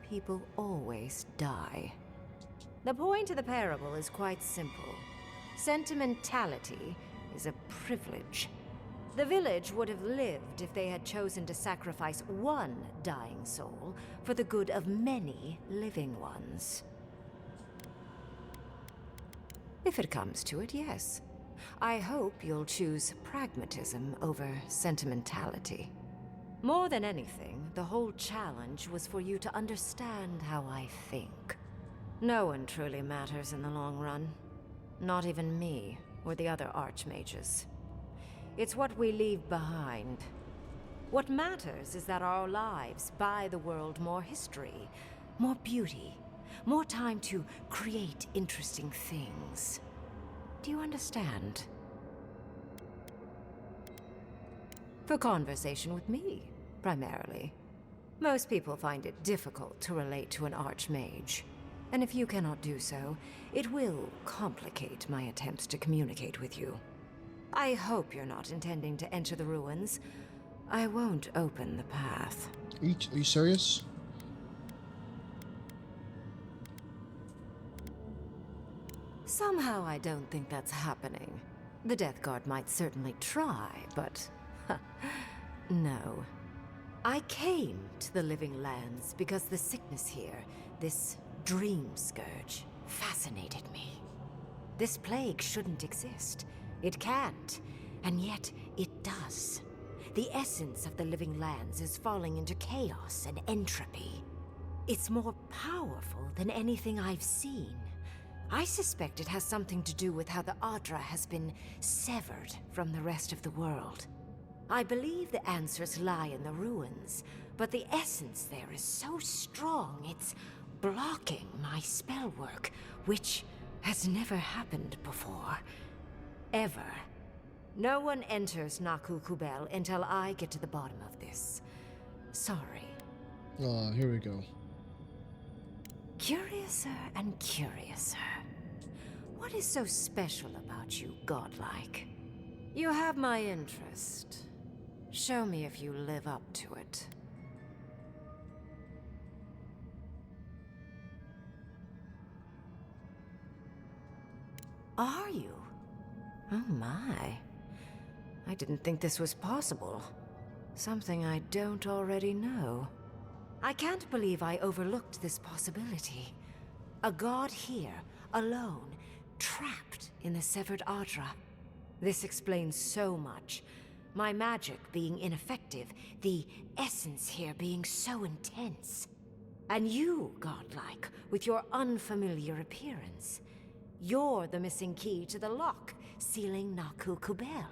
people always die. The point of the parable is quite simple. Sentimentality is a privilege. The village would have lived if they had chosen to sacrifice one dying soul for the good of many living ones. If it comes to it, yes. I hope you'll choose pragmatism over sentimentality. More than anything, the whole challenge was for you to understand how I think. No one truly matters in the long run. Not even me or the other archmages. It's what we leave behind. What matters is that our lives buy the world more history, more beauty, more time to create interesting things. Do you understand? For conversation with me, primarily. Most people find it difficult to relate to an archmage. And if you cannot do so, it will complicate my attempts to communicate with you. I hope you're not intending to enter the ruins. I won't open the path. Are you serious? Somehow I don't think that's happening. The Death Guard might certainly try, but... no. I came to the Living Lands because the sickness here, this dream scourge, fascinated me. This plague shouldn't exist. It can't, and yet it does. The essence of the Living Lands is falling into chaos and entropy. It's more powerful than anything I've seen. I suspect it has something to do with how the Adra has been severed from the rest of the world. I believe the answers lie in the ruins, but the essence there is so strong it's blocking my spell work, which has never happened before. Ever. No one enters Naku Kubel until I get to the bottom of this. Sorry. Here we go. Curiouser and curiouser. What is so special about you, godlike? You have my interest. Show me if you live up to it. Are you? Oh my. I didn't think this was possible. Something I don't already know. I can't believe I overlooked this possibility. A god here, alone, trapped in the severed Adra. This explains so much. My magic being ineffective, the essence here being so intense. And you, godlike, with your unfamiliar appearance. You're the missing key to the lock, sealing Naku Kubel.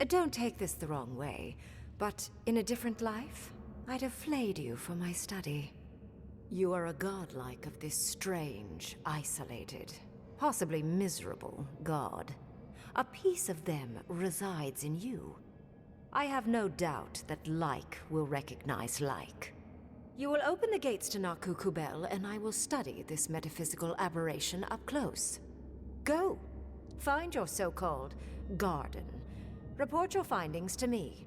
Don't take this the wrong way, but in a different life, I'd have flayed you for my study. You are a godlike of this strange, isolated, possibly miserable god. A piece of them resides in you. I have no doubt that like will recognize like. You will open the gates to Naku Kubel, and I will study this metaphysical aberration up close. Go. Find your so-called garden. Report your findings to me.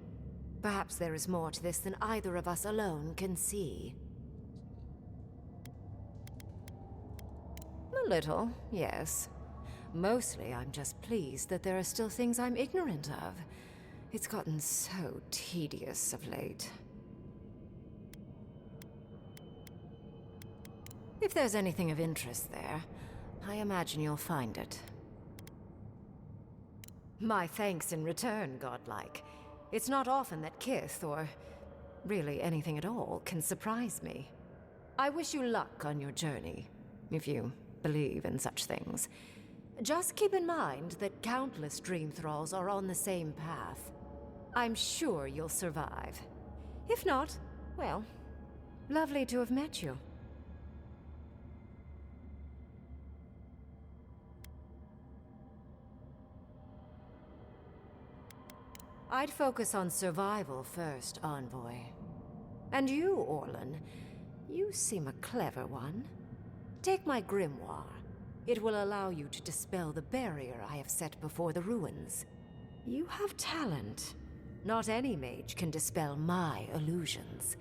Perhaps there is more to this than either of us alone can see. A little, yes. Mostly, I'm just pleased that there are still things I'm ignorant of. It's gotten so tedious of late. If there's anything of interest there, I imagine you'll find it. My thanks in return, godlike. It's not often that Kith, or really anything at all, can surprise me. I wish you luck on your journey, if you believe in such things. Just keep in mind that countless dream thralls are on the same path. I'm sure you'll survive. If not, well, lovely to have met you. I'd focus on survival first, Envoy. And you, Orlan, you seem a clever one. Take my grimoire. It will allow you to dispel the barrier I have set before the ruins. You have talent. Not any mage can dispel my illusions.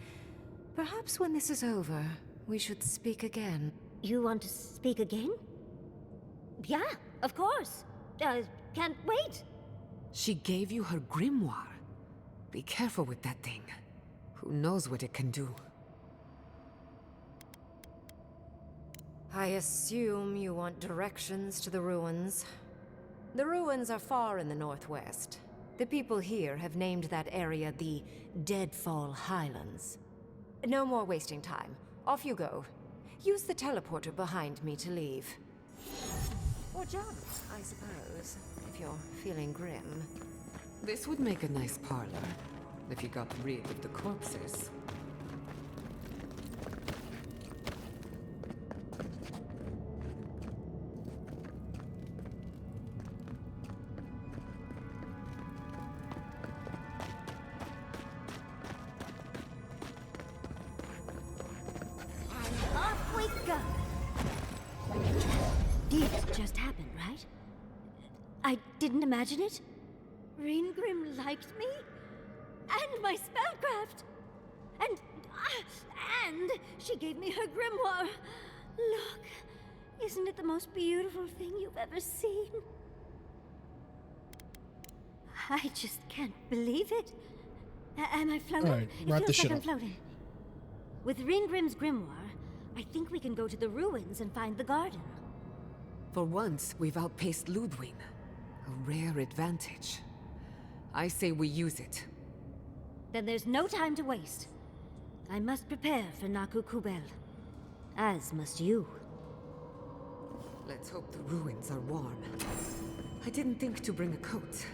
Perhaps when this is over, we should speak again. You want to speak again? Yeah, of course. Can't wait. She gave you her grimoire. Be careful with that thing. Who knows what it can do? I assume you want directions to the ruins. The ruins are far in the northwest. The people here have named that area the Deadfall Highlands. No more wasting time. Off you go. Use the teleporter behind me to leave. Or jump, I suppose, if you're feeling grim. This would make a nice parlor, if you got rid of the corpses. And off we go! This just happened, right? I didn't imagine it. Reengrim liked me? And my spellcraft! And she gave me her grimoire! Look, isn't it the most beautiful thing you've ever seen? I just can't believe it. Am I floating? Alright, It wrap feels this like shit I'm up. floating. With Reengrim's grimoire, I think we can go to the ruins and find the garden. For once, we've outpaced Ludwig. A rare advantage. I say we use it. Then there's no time to waste. I must prepare for Naku Kubel. As must you. Let's hope the ruins are warm. I didn't think to bring a coat.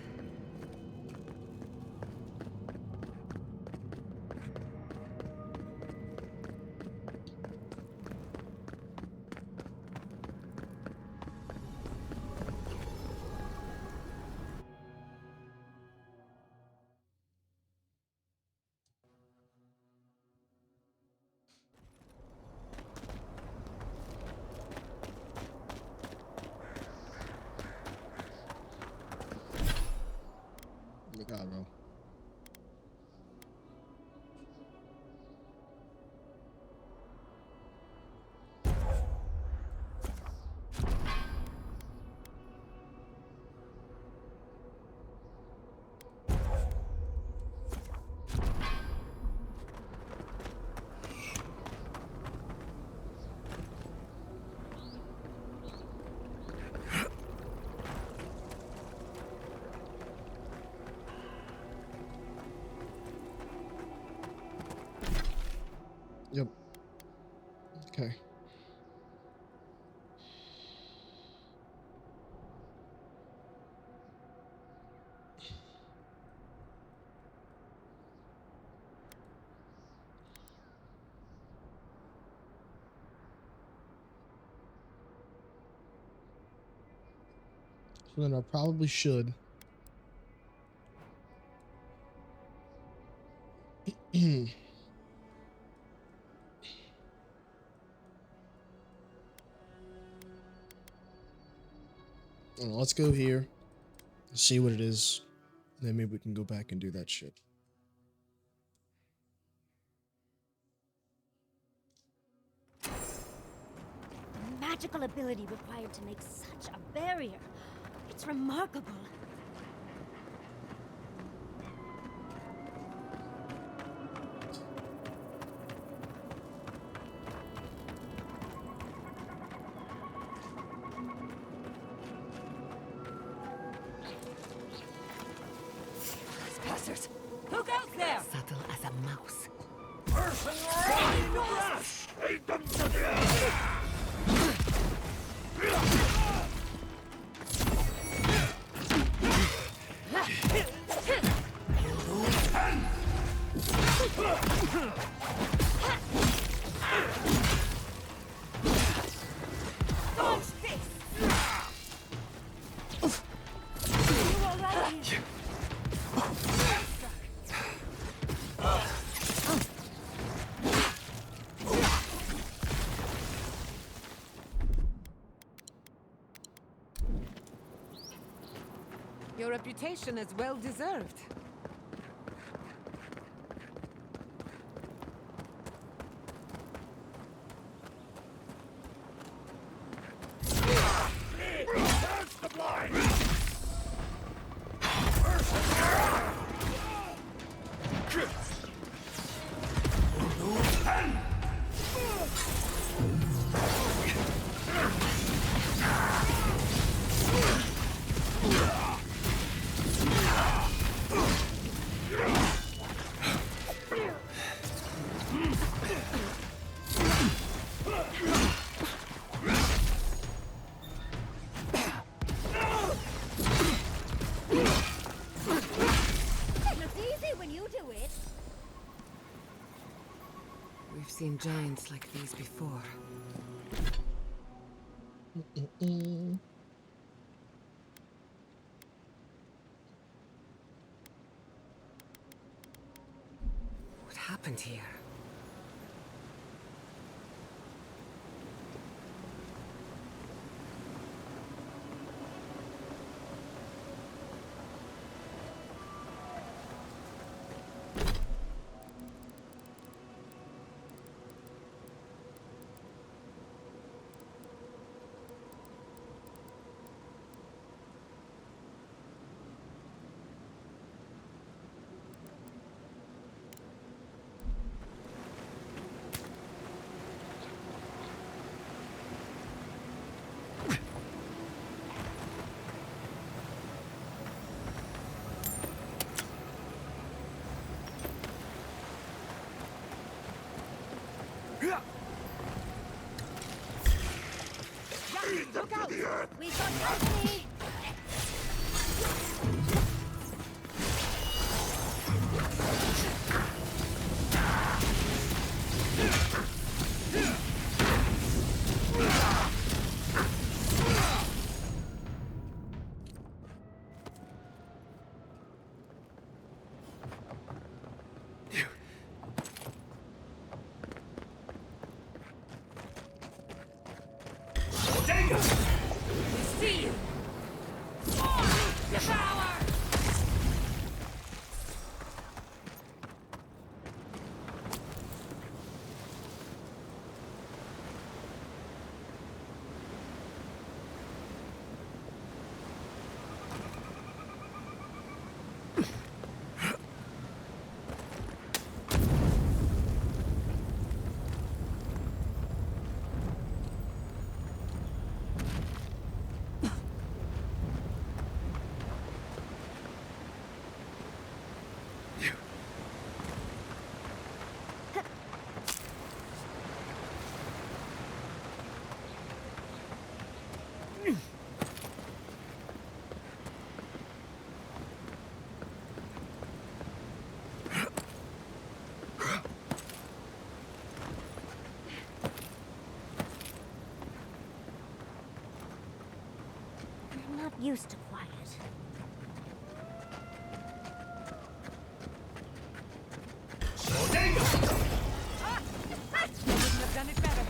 Oh my god, bro. Yep. Okay. So then I probably should. Let's go here. See what it is. And then maybe we can go back and do that shit. The magical ability required to make such a barrier. It's remarkable. Trespassers! Look out there! Subtle as a mouse. Your reputation is well deserved. We've seen giants like these before. What happened here? Look out! We've got company! See you! used to quiet. Couldn't have done it better.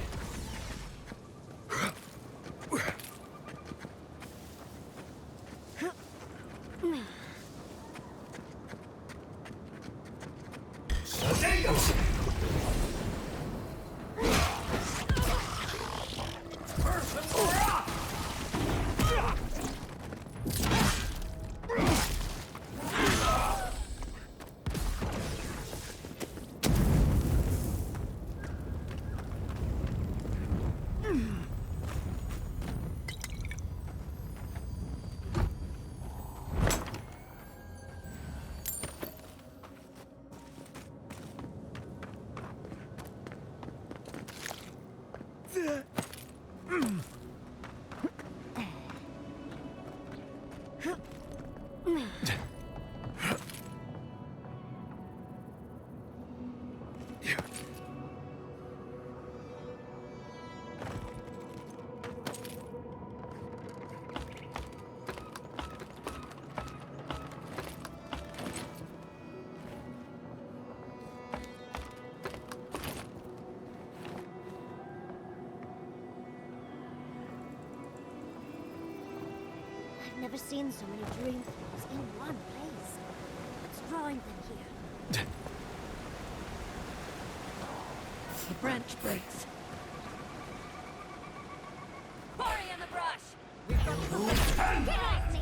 I've never seen so many dream things in one place. What's drawing them here? The branch breaks. Hurry in the brush! We've got something. Get off me!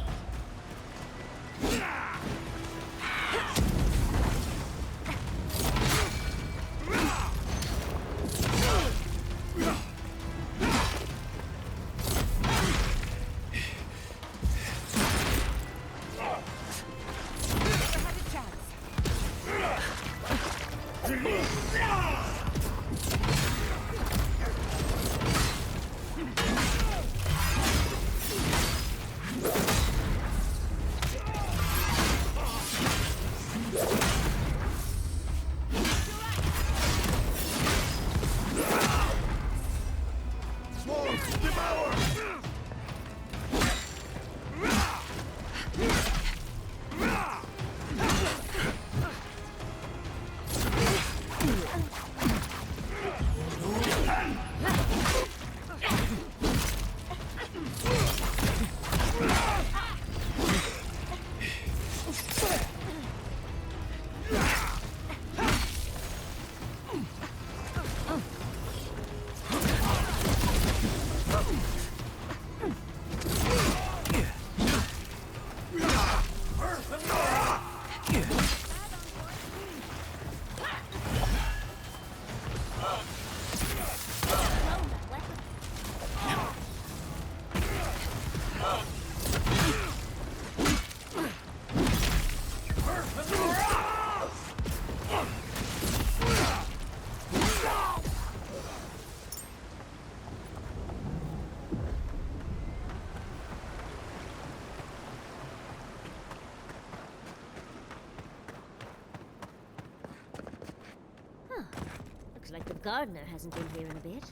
Looks like the gardener hasn't been here in a bit.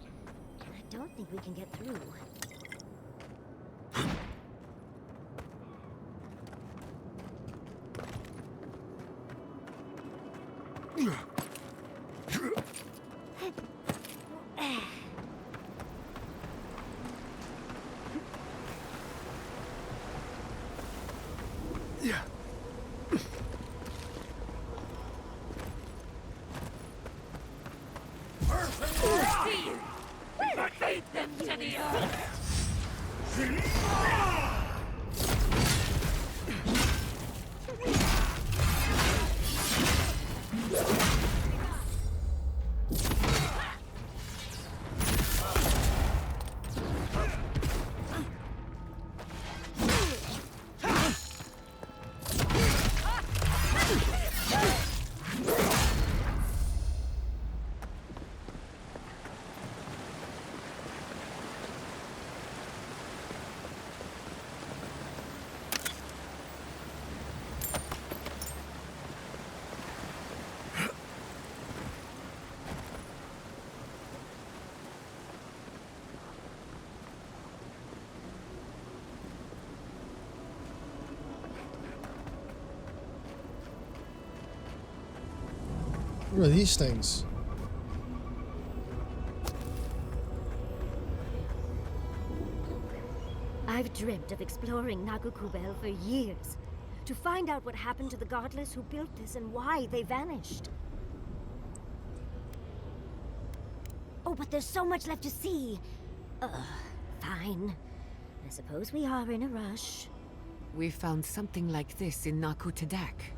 I don't think we can get through. What are these things? I've dreamt of exploring Nagukubel for years, to find out what happened to the godless who built this and why they vanished. Oh, but there's so much left to see. Fine. I suppose we are in a rush. We found something like this in Naku Tadak.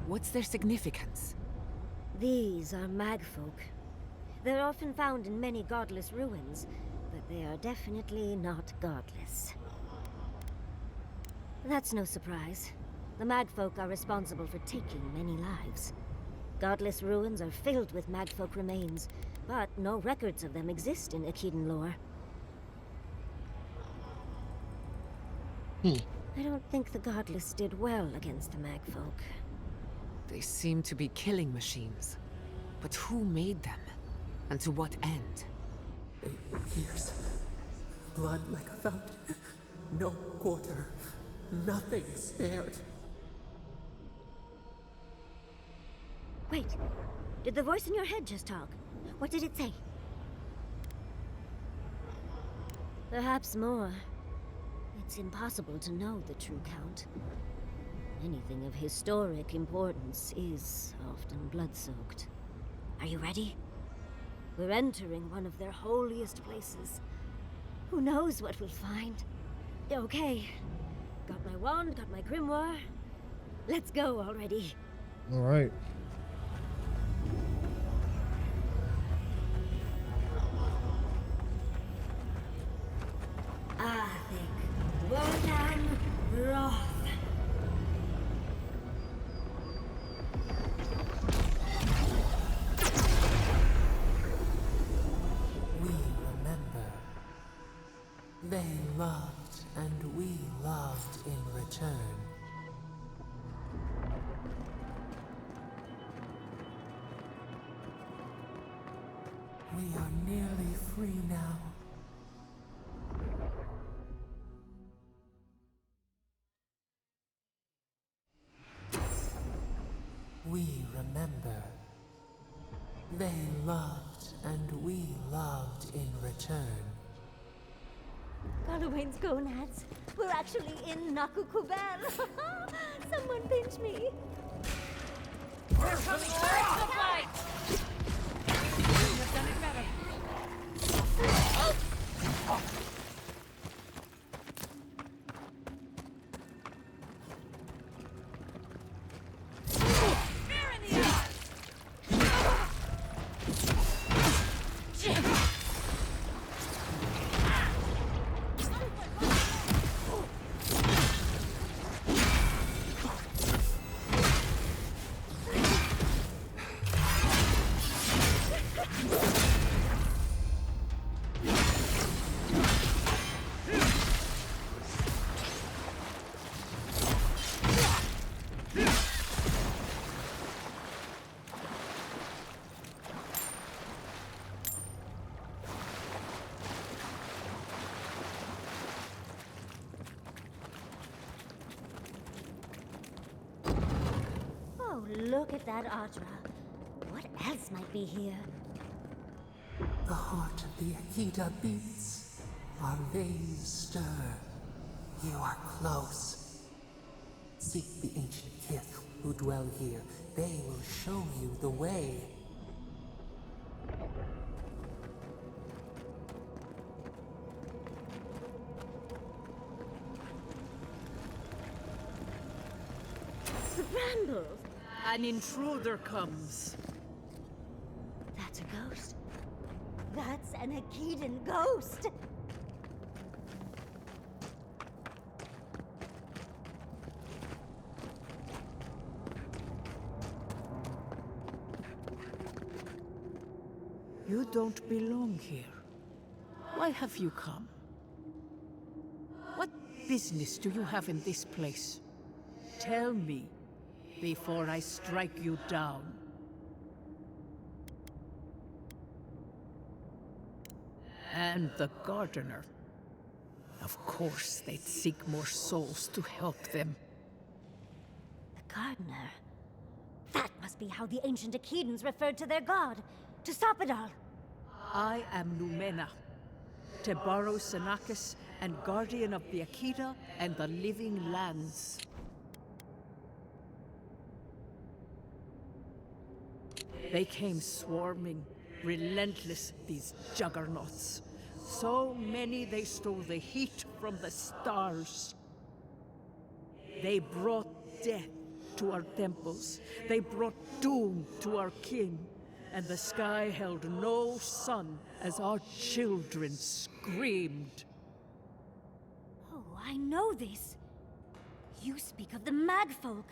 What's their significance? These are magfolk. They're often found in many godless ruins, but they are definitely not godless. That's no surprise. The magfolk are responsible for taking many lives. Godless ruins are filled with magfolk remains, but no records of them exist in Akedan lore. I don't think the godless did well against the magfolk. They seem to be killing machines. But who made them? And to what end? 8 years. Blood like a fountain. No quarter. Nothing spared. Wait, did the voice in your head just talk? What did it say? Perhaps more. It's impossible to know the true count. Anything of historic importance is often blood-soaked. Are you ready? We're entering one of their holiest places. Who knows what we'll find? Okay. Got my wand, got my grimoire. Let's go already. All right. Wodan Roth. We remember. They loved, and we loved in return. We are nearly free now. We remember. They loved, and we loved in return. GALAWAIN's gonads. We're actually in Nagukubel. Someone pinch me. We're coming first to fight! You have done it better. Look at that Audra. What else might be here? The heart of the Akita beats. Our veins stir. You are close. Seek the ancient kith who dwell here. They will show you the way. The brambles! An intruder comes. That's a ghost. That's an Akedan ghost! You don't belong here. Why have you come? What business do you have in this place? Tell me, before I strike you down. And the gardener. Of course, they'd seek more souls to help them. The gardener? That must be how the ancient Akedans referred to their god. To stop it all. I am Numena, Tebaro Senakis, and guardian of the Akeda and the living lands. They came swarming, relentless, these juggernauts. So many they stole the heat from the stars. They brought death to our temples. They brought doom to our king. And the sky held no sun as our children screamed. Oh, I know this. You speak of the Magfolk.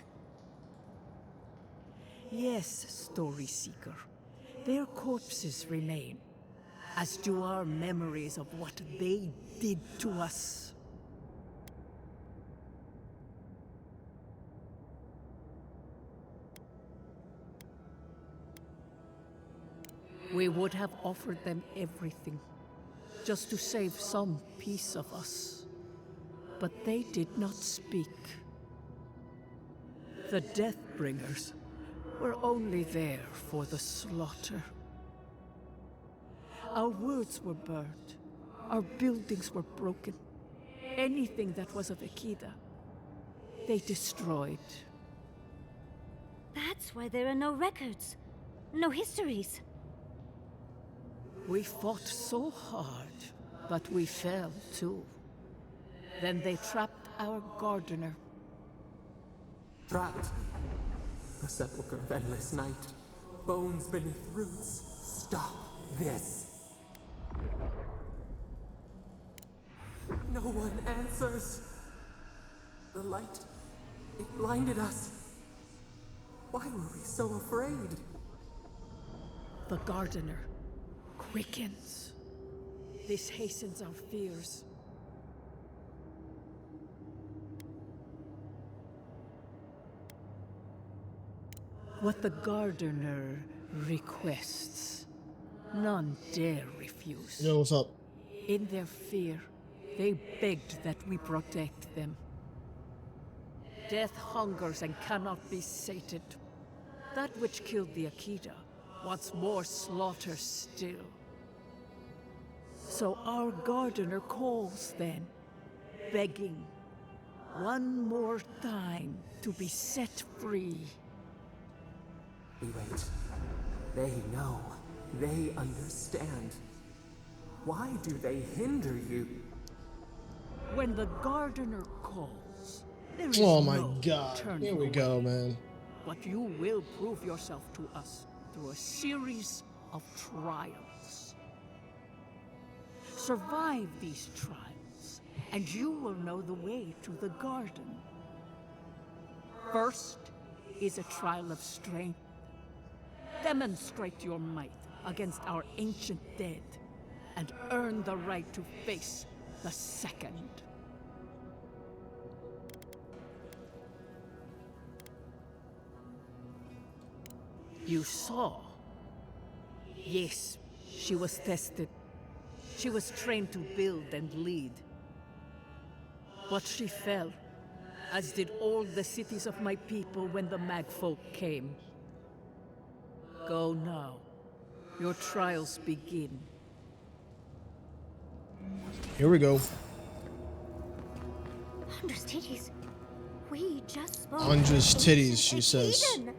Yes, Story Seeker. Their corpses remain, as do our memories of what they did to us. We would have offered them everything, just to save some piece of us. But they did not speak. The Deathbringers were only there for the slaughter. Our words were burned. Our buildings were broken. Anything that was of Akeda, they destroyed. That's why there are no records, no histories. We fought so hard, but we fell too. Then they trapped our gardener. Trapped. A sepulchre of endless night. Bones beneath roots. Stop this. No one answers. The light, it blinded us. Why were we so afraid? The gardener quickens. This hastens our fears. What the gardener requests, none dare refuse. Yo, what's up? In their fear, they begged that we protect them. Death hungers and cannot be sated. That which killed the Akeda wants more slaughter still. So our gardener calls then, begging one more time to be set free. We wait. They know. They understand. Why do they hinder you? When the gardener calls, there is Oh my no god. turning Here we away. go, man. But you will prove yourself to us through a series of trials. Survive these trials, and you will know the way to the garden. First is a trial of strength. Demonstrate your might against our ancient dead, and earn the right to face the second. You saw. Yes, she was tested. She was trained to build and lead. But she fell, as did all the cities of my people when the Magfolk came. Go now. Your trials begin. Here we go. Hunter's titties. We just spoke. Anja's of titties, ancient she says. Eden.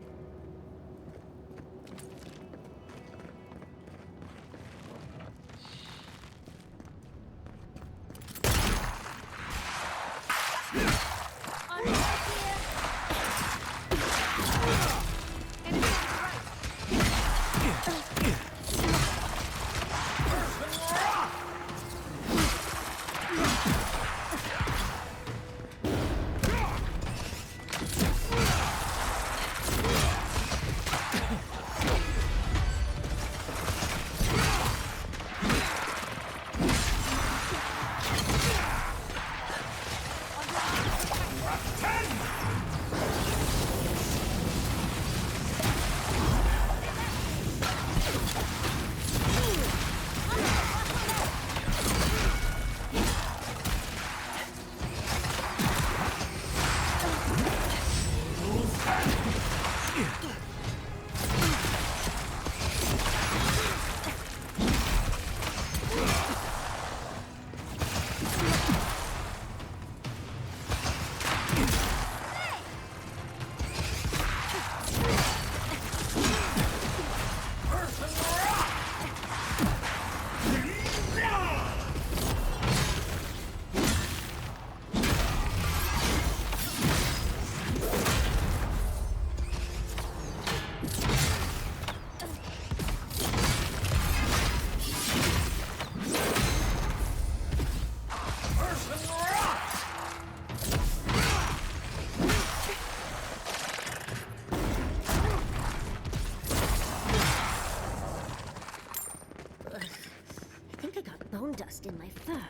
almost in my fur.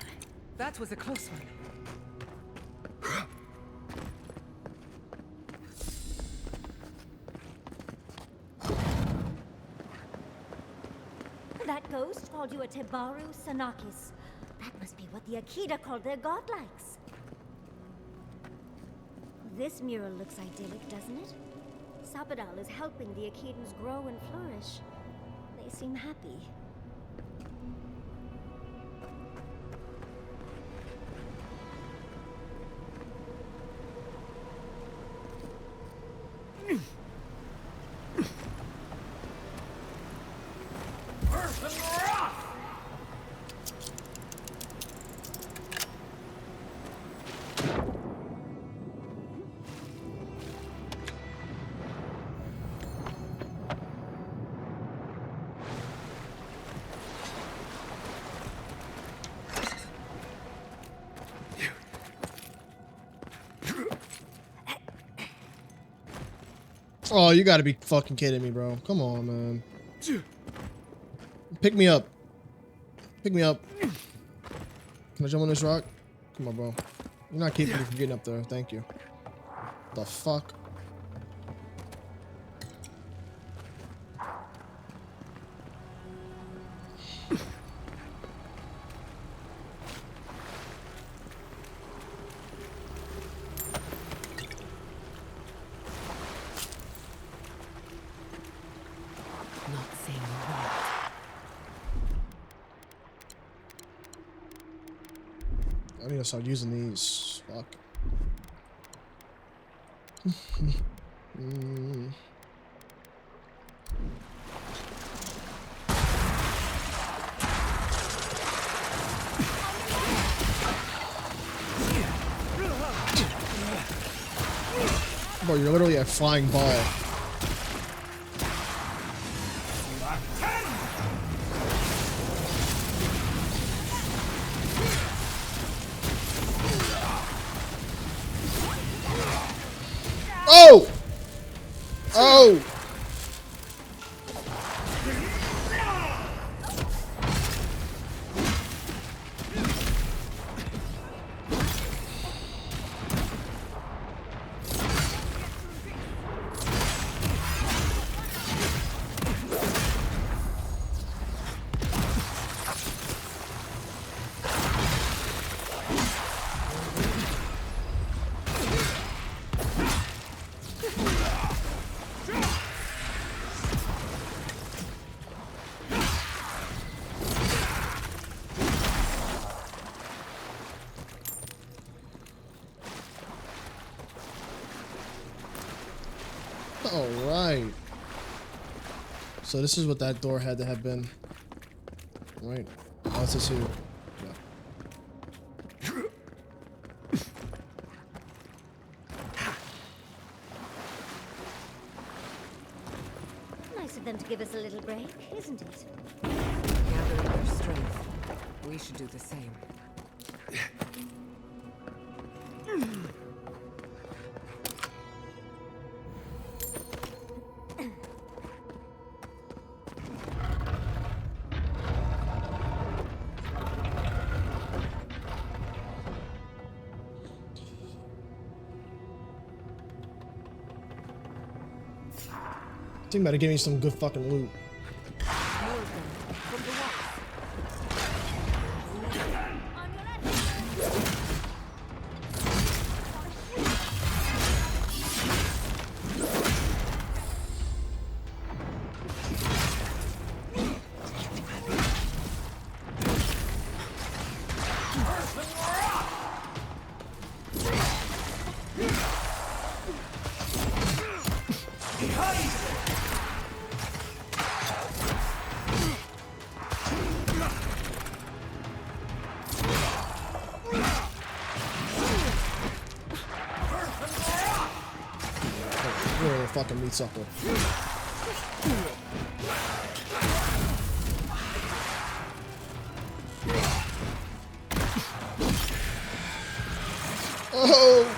That was a close one. That ghost called you a Tebaru Sanakis. That must be what the Akita called their godlikes. This mural looks idyllic, doesn't it? Sapadal is helping the Akitans grow and flourish. They seem happy. Oh, you gotta be fucking kidding me, bro. Come on, man. Pick me up. Pick me up. Can I jump on this rock? Come on, bro. You're not keeping me from getting up there. Thank you. The fuck? Not saying a word. I need to start using these. Fuck. Bro, you're literally a flying ball. Oh! Oh! All right. So this is what that door had to have been. Right. What's this here? Yeah. Nice of them to give us a little break, isn't it? Gathering their strength. We should do the same. Think about it, give me some good fucking loot. You're a fucking meat sucker. Oh!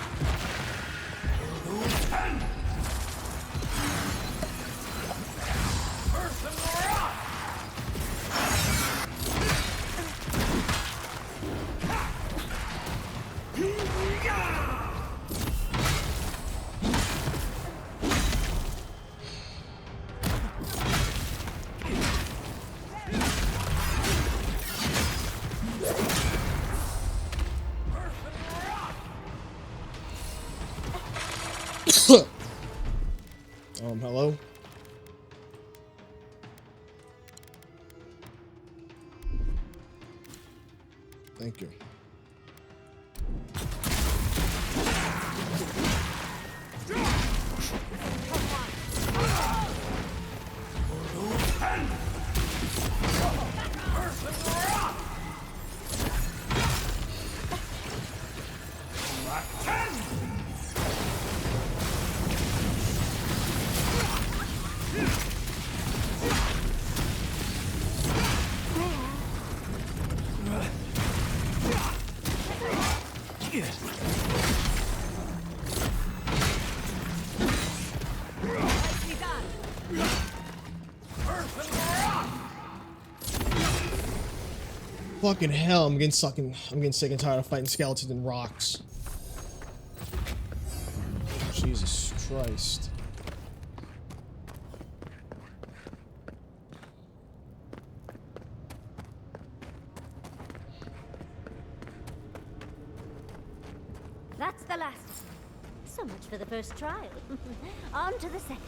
Thank you. Fucking hell, I'm getting sick and tired of fighting skeletons and rocks. Jesus Christ. That's the last. So much for the first trial. On to the second.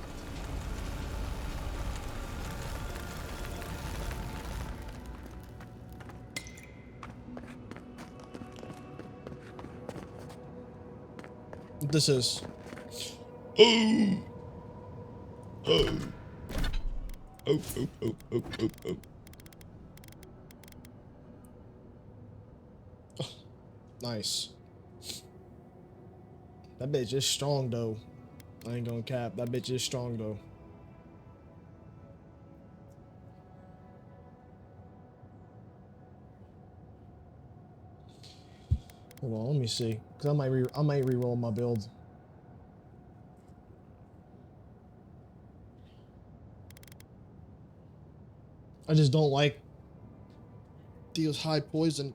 This is. Oh. Oh. Oh, oh, oh, oh, oh, oh. Oh, nice. That bitch is strong though. I ain't gonna cap. That bitch is strong though. Hold on, let me see. Cause I might re-roll my build. I just don't like deals high poison.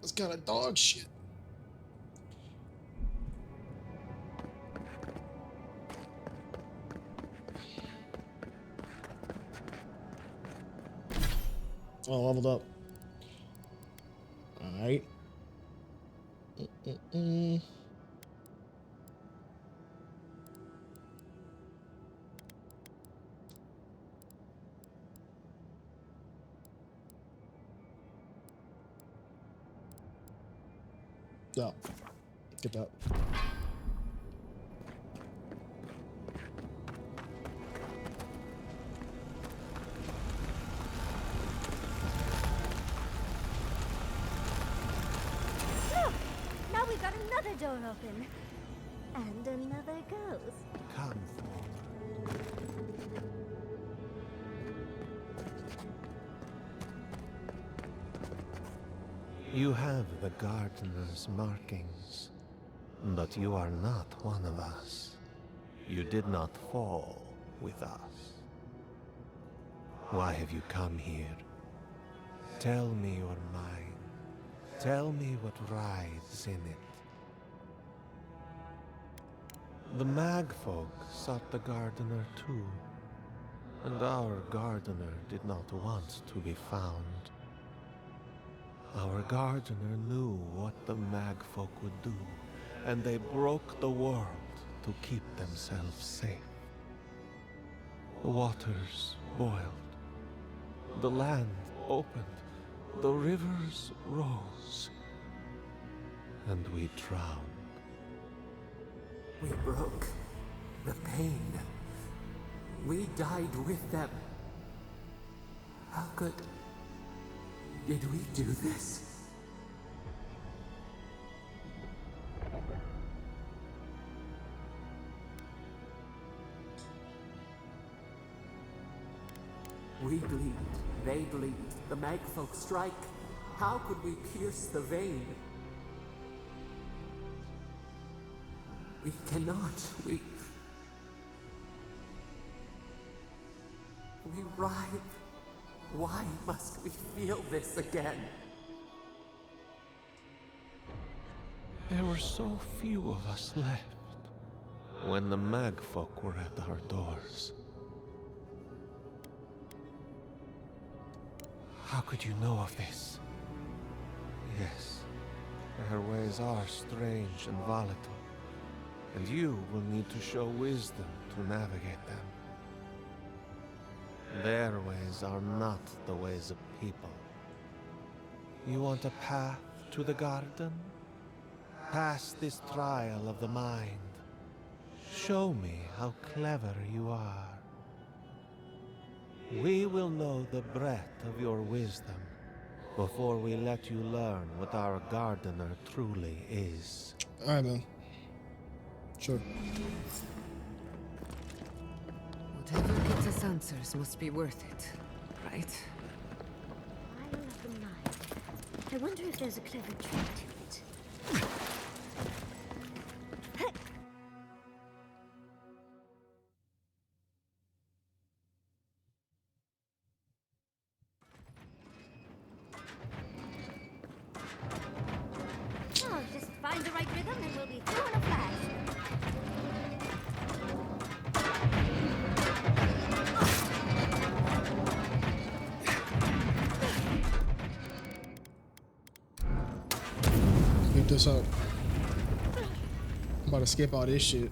That's kind of dog shit. Oh, leveled up. All right. Yeah. Get that. Look! Now we've got another door open. And another ghost. Come You have the gardener's markings, but you are not one of us. You did not fall with us. Why have you come here? Tell me your mind. Tell me what rides in it. The Magfolk sought the gardener too, and our gardener did not want to be found. Our gardener knew what the Magfolk would do, and they broke the world to keep themselves safe. The waters boiled, the land opened, the rivers rose, and we drowned. We broke the pain. We died with them. How could... Did we do this? We bleed, they bleed, the Magfolk strike. How could we pierce the vein? We cannot, we writhe. Why must we feel this again? There were so few of us left when the Magfolk were at our doors. How could you know of this? Yes, their ways are strange and volatile, and you will need to show wisdom to navigate them. Their ways are not the ways of people. You want a path to the garden? Pass this trial of the mind. Show me how clever you are. We will know the breadth of your wisdom before we let you learn what our gardener truly is. Alright, man. Sure. Whatever gives us answers must be worth it, right? Isle of the Mind. I wonder if there's a clever trick to it. Oh, just find the right rhythm and we'll be through in a flash. Beat this up. I'm about to skip all this shit.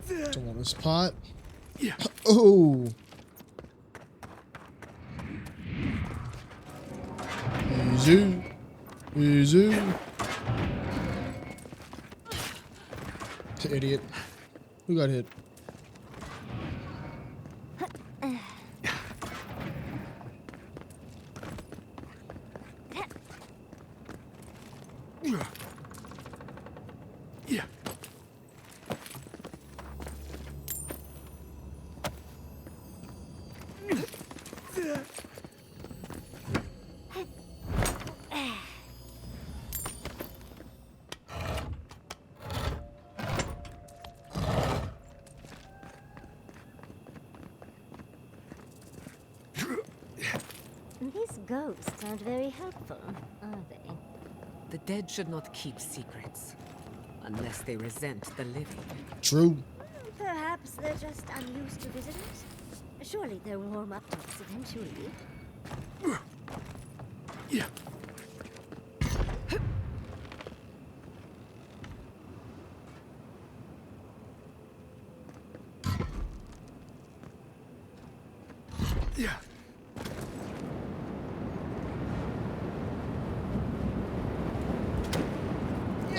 Don't want this pot. Yeah. Oh. Easy. Easy. Idiot. Who got hit? Yeah. These ghosts aren't very helpful, are they? The dead should not keep secrets, unless they resent the living. True. Perhaps they're just unused to visitors. Surely they'll warm up to us eventually. Yeah. Yeah.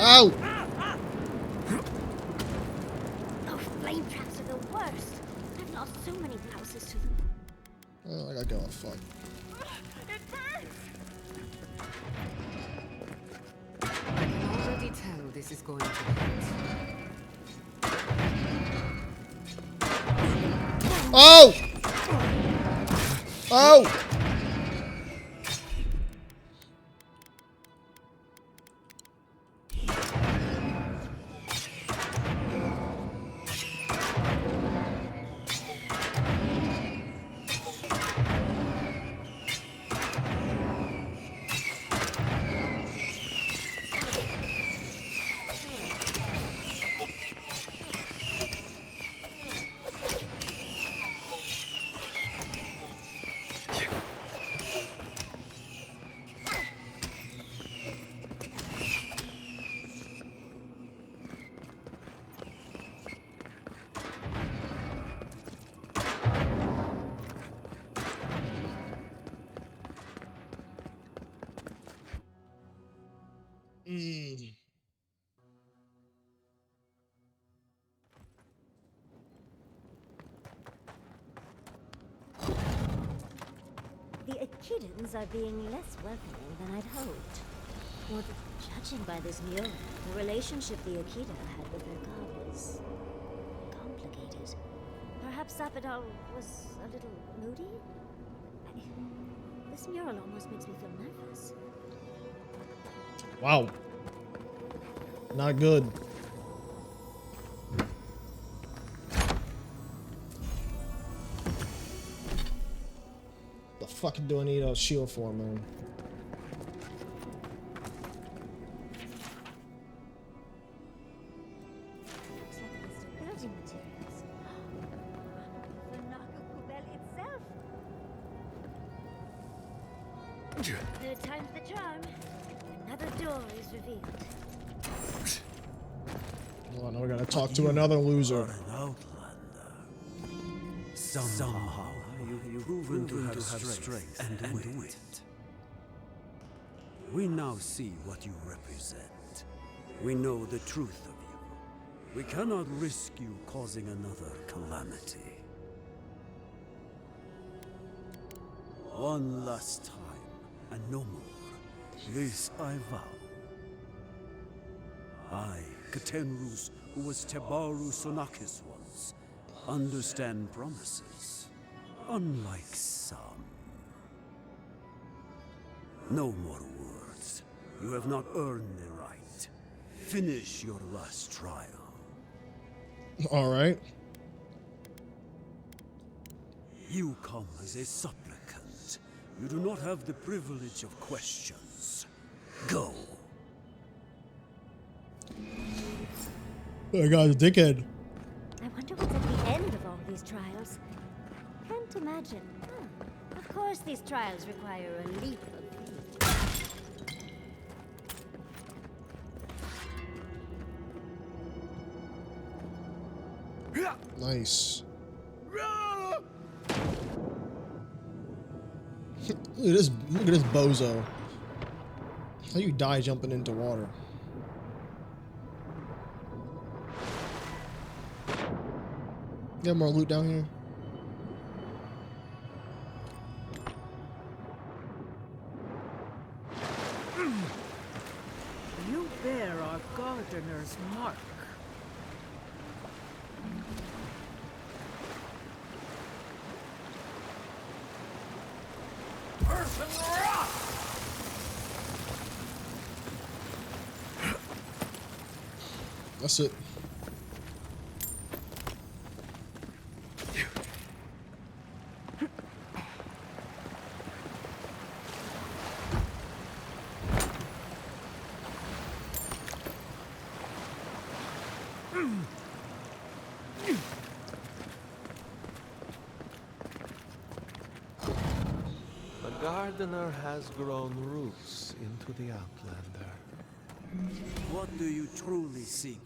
Ow! Oh, flame traps are the worst. I've lost so many houses to them. Oh, I gotta go. Fuck. It burns! I can already tell this is going to hurt. Oh! Oh! The Echidans are being less welcoming than I'd hoped. Well, judging by this mural, the relationship the Echida had with her god was complicated. Perhaps Sapidal was a little moody? This mural almost makes me feel nervous. Wow. Not good. The fuck do I need a shield for, man? Looks like a list of building materials. The Nakukubel itself. Third time's the charm. Another door is revealed. Oh, now we gotta talk to another loser. An outlander. Somehow you've proven to have strength and wit. We now see what you represent. We know the truth of you. We cannot risk you causing another calamity. One last time, and no more. This I vow. I, Katenrus, who was Tebaru Sonakis once, understand promises, unlike some. No more words. You have not earned the right. Finish your last trial. All right. You come as a supplicant. You do not have the privilege of questions. Go. I got a dickhead. I wonder what's at the end of all these trials. Can't imagine. Of course these trials require a leap of faith. Nice. Look at this bozo. How you die jumping into water? Got more loot down here? You bear our gardener's mark. That's it. The gardener has grown roots into the Outlander. What do you truly seek?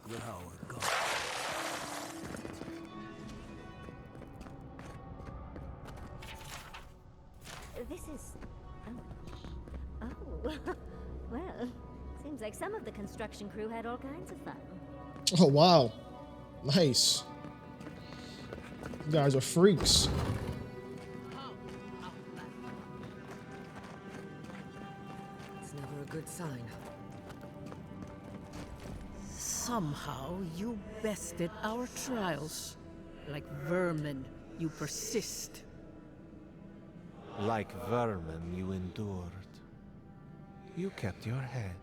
The Howard God. This is... Oh. Well, seems like some of the construction crew had all kinds of fun. Oh, wow. Nice. You guys are freaks. It's never a good sign. Somehow you bested our trials. Like vermin, you persist. Like vermin, you endured. You kept your head.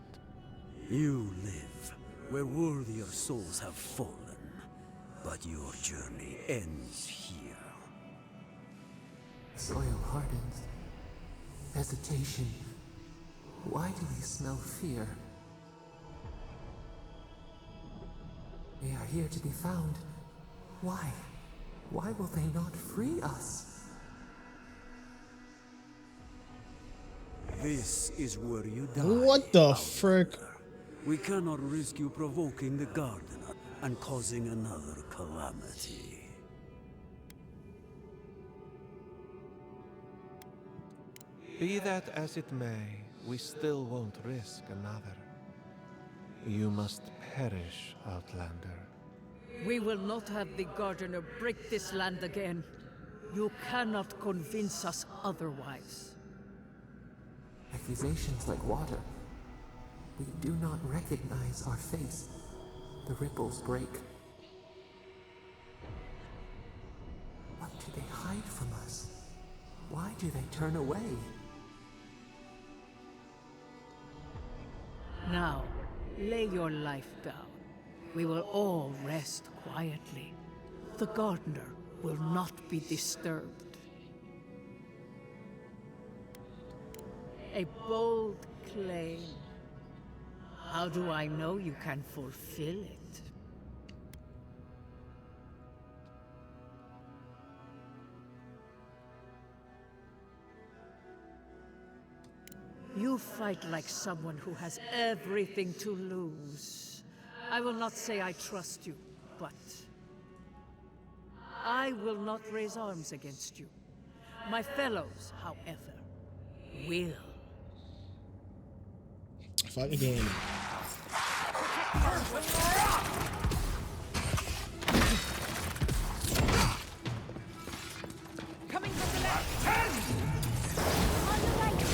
You live where worthier souls have fallen, but your journey ends here. Soil hardens. Hesitation. Why do we smell fear? They are here to be found. Why? Why will they not free us? This is where you die. What the frick? We cannot risk you provoking the gardener and causing another calamity. Be that as it may, we still won't risk another. You must perish, Outlander. We will not have the gardener break this land again. You cannot convince us otherwise. Accusations like water. We do not recognize our face. The ripples break. What do they hide from us? Why do they turn away? Now, lay your life down. We will all rest quietly. The gardener will not be disturbed. A bold claim. How do I know you can fulfill it? You fight like someone who has everything to lose. I will not say I trust you, But I will not raise arms against you. My fellows, however, will. Fight again. Coming from the left! On the right!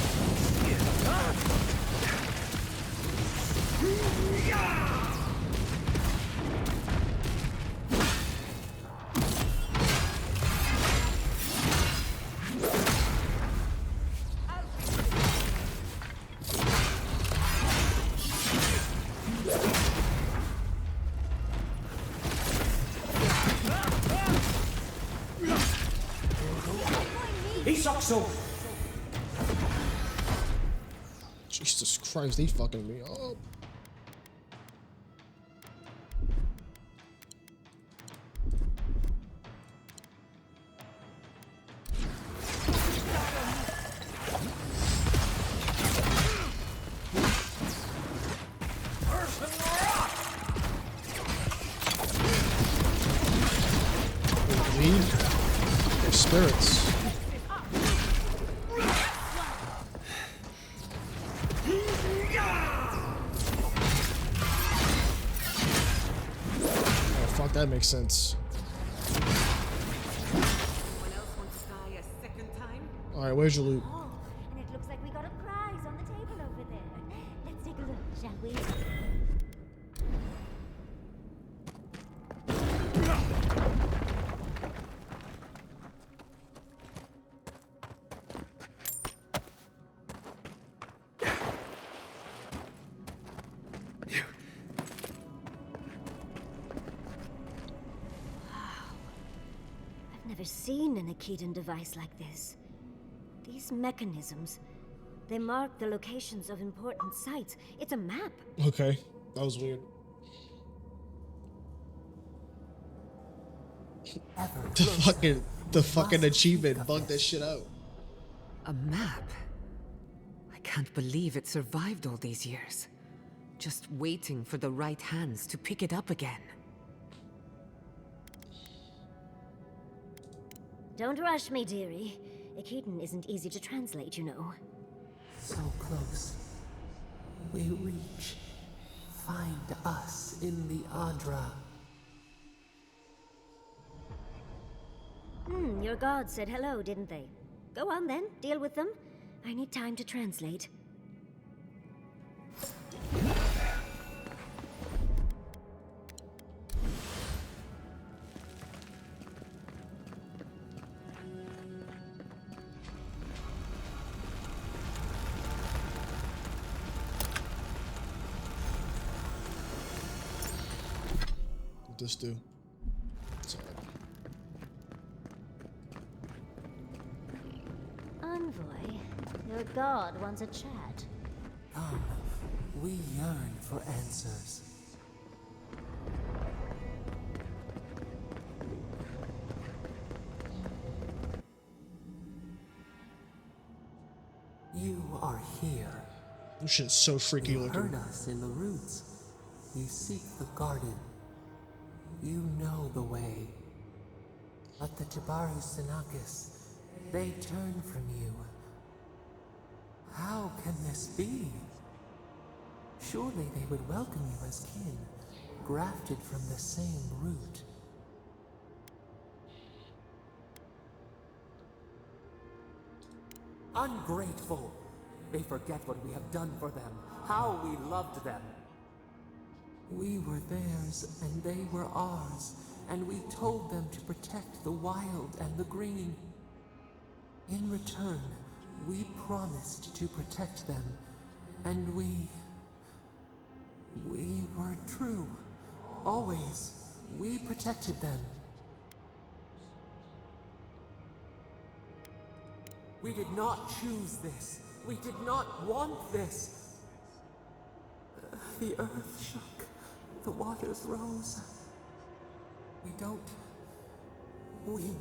Jesus Christ, they fucking me up. Lead their spirits. That makes sense. Alright, where's your loot? Oh, and it looks like we got a prize on the table over there. Let's take a look, shall we? Never seen an Akedan device like this. These mechanisms, they mark the locations of important sites. It's a map. Okay, that was weird. The fucking achievement bugged that shit out. A map? I can't believe it survived all these years. Just waiting for the right hands to pick it up again. Don't rush me, dearie. Akedan isn't easy to translate, you know. So close. We reach. Find us in the Adra. Your gods said hello, didn't they? Go on then, deal with them. I need time to translate. This do. Sorry. Envoy, your god wants a chat. Come, we yearn for answers. You are here. This shit's so freaky You looking. heard us in the roots. You seek the garden. You know the way. But the Tabaru Sinakis, they turn from you. How can this be? Surely they would welcome you as kin, grafted from the same root. Ungrateful! They forget what we have done for them, how we loved them. We were theirs, and they were ours, and we told them to protect the wild and the green. In return, we promised to protect them, and we were true. Always, we protected them. We did not choose this. We did not want this. The earth shook. The waters rose. We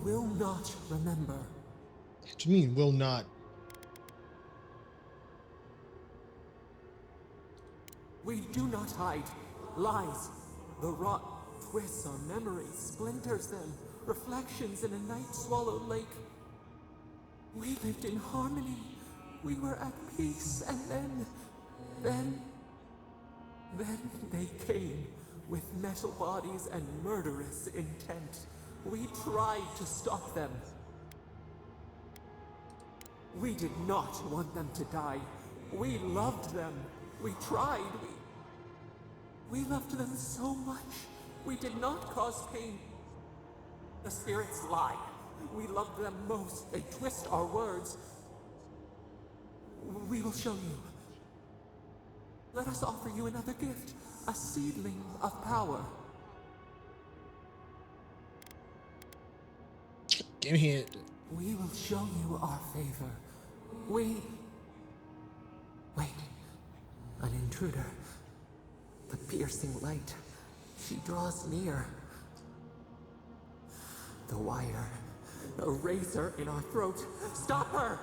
will not remember. What do you mean, will not? We do not hide. Lies. The rot twists our memories, splinters them, reflections in a night-swallowed lake. We lived in harmony. We were at peace, and then they came with metal bodies and murderous intent. We tried to stop them. We did not want them to die. We loved them. We tried. We loved them so much. We did not cause pain. The spirits lie. We love them most. They twist our words. We will show you. Let us offer you another gift. A seedling of power. Give me it. We will show you our favor. Wait. An intruder. The piercing light. She draws near. The wire. A razor in our throat. Stop her!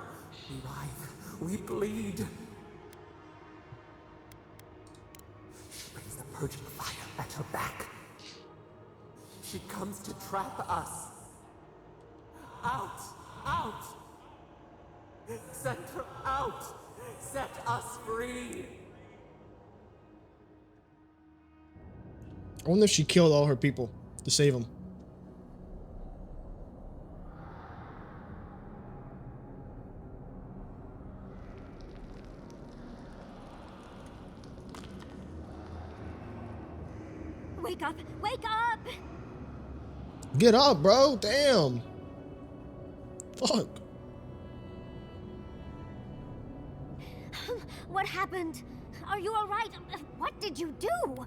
We writhe. We bleed. She brings the purging fire at her back. She comes to trap us. Out! Out! Send her out! Set us free! I wonder if she killed all her people to save them. Wake up! Wake up! Get up, bro. Damn. Fuck. What happened? Are you all right? What did you do?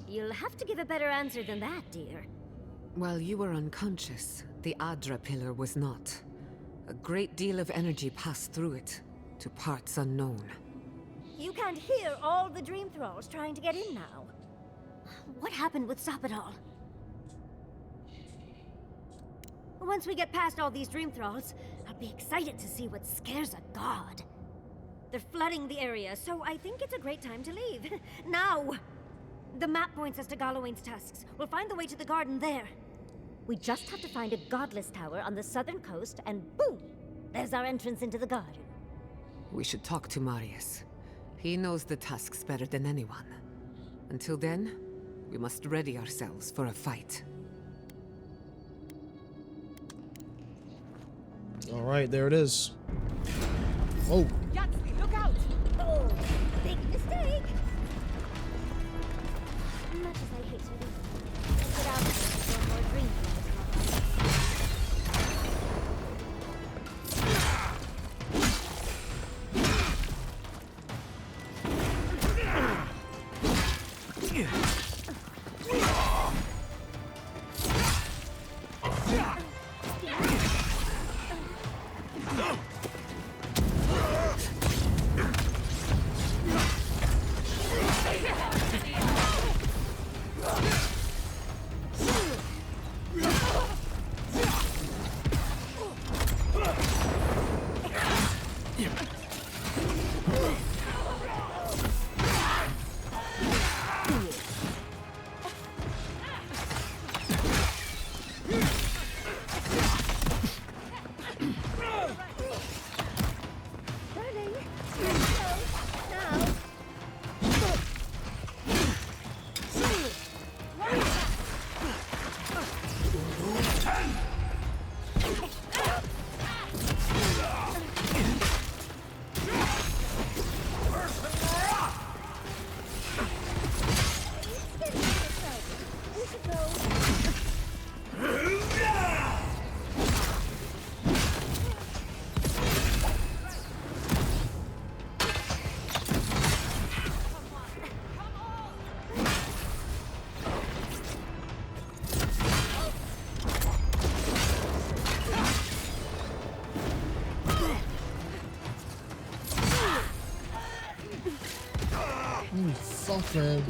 You'll have to give a better answer than that, dear. While you were unconscious, the Adra pillar was not. A great deal of energy passed through it, to parts unknown. You can't hear all the dream thralls trying to get in now. What happened with Stop It All? Once we get past all these dream thralls, I'll be excited to see what scares a god. They're flooding the area, so I think it's a great time to leave. Now! The map points us to GALAWAIN's tusks. We'll find the way to the garden there. We just have to find a godless tower on the southern coast, and boom! There's our entrance into the garden. We should talk to Marius. He knows the tusks better than anyone. Until then, we must ready ourselves for a fight. All right, there it is. Oh. Yatsky, look out! Oh, big mistake! Much as I hate to leave, let's get out before more dream Fuck, man.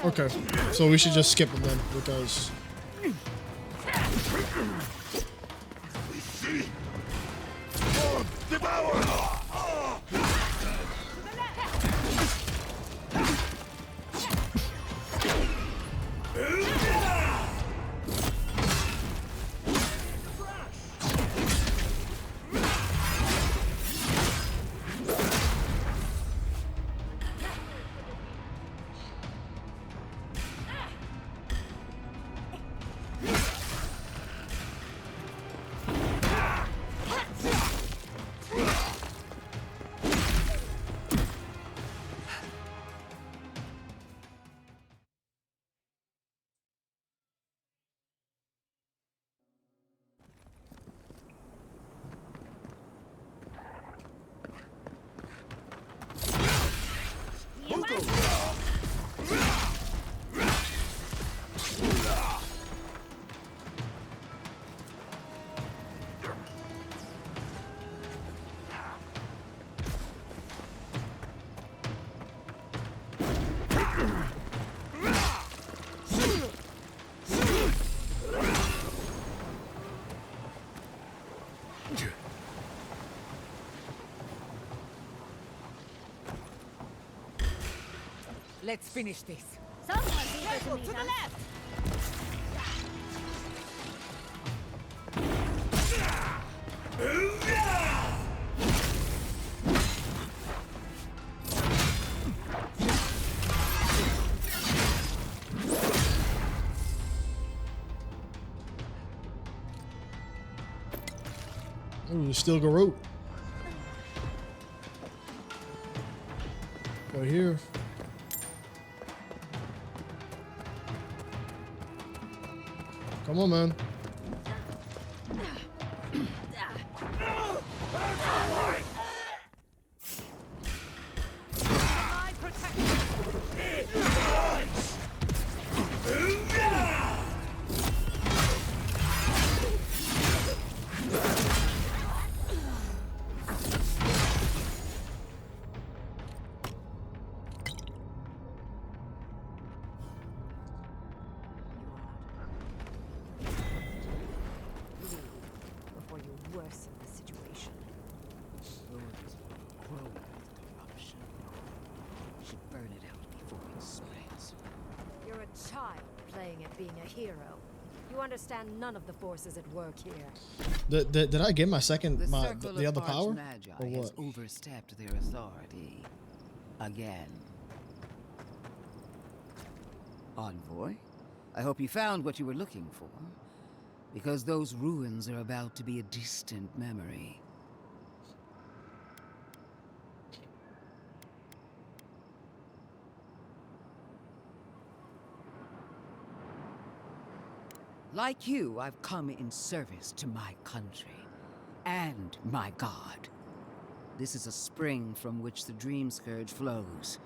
Okay, so we should just skip them then, because... Let's finish this. Someone careful to the left! Ooh, still Garou. Right here. Come on, man. Before you worsen the situation. Ruins grow with corruption. We should burn it out before it spreads. You're a child playing at being a hero. You understand none of the forces at work here. Did I get my second, Circle the of other power? Archmagi Or has what? overstepped their authority. Again. Envoy, I hope you found what you were looking for. Because those ruins are about to be a distant memory. Like you, I've come in service to my country. And my god. This is a spring from which the Dream Scourge flows,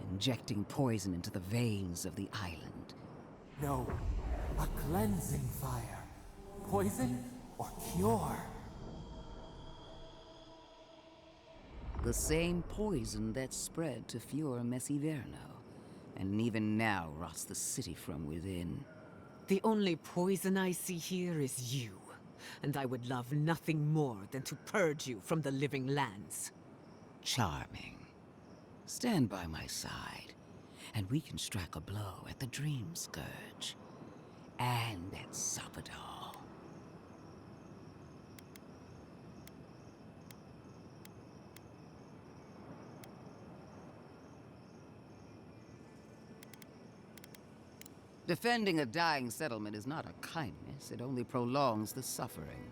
injecting poison into the veins of the island. No, a cleansing fire. Poison or cure? The same poison that spread to Fior Messiverno, and even now rots the city from within. The only poison I see here is you, and I would love nothing more than to purge you from the living lands. Charming. Stand by my side, and we can strike a blow at the Dream Scourge. And at Sabadal. Defending a dying settlement is not a kindness, it only prolongs the suffering.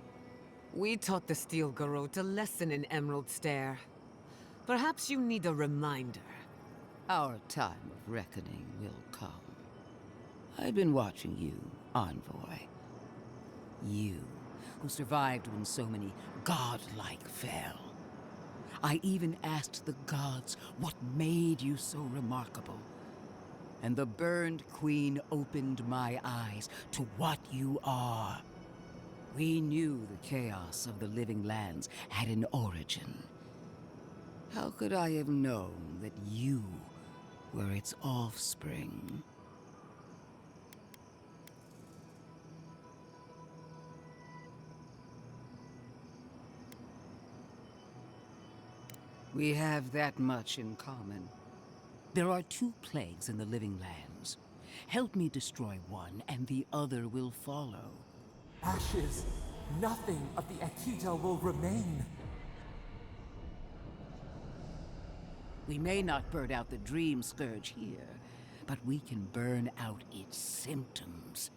We taught the Steel Garrote a lesson in Emerald Stair. Perhaps you need a reminder. Our time of reckoning will come. I've been watching you, Envoy. You, who survived when so many godlike fell. I even asked the gods what made you so remarkable. And the Burned Queen opened my eyes to what you are. We knew the chaos of the living lands had an origin. How could I have known that you were its offspring? We have that much in common. There are 2 plagues in the Living Lands. Help me destroy one, and the other will follow. Ashes! Nothing of the Akita will remain. We may not burn out the Dream Scourge here, but we can burn out its symptoms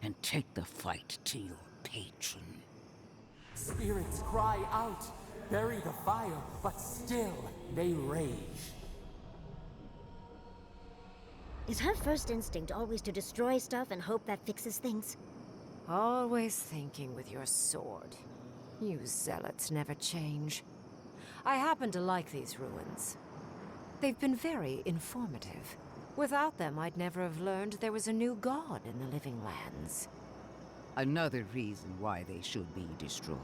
and take the fight to your patron. Spirits cry out, bury the fire, but still they rage. Is her first instinct always to destroy stuff and hope that fixes things? Always thinking with your sword. You zealots never change. I happen to like these ruins. They've been very informative. Without them, I'd never have learned there was a new god in the Living Lands. Another reason why they should be destroyed.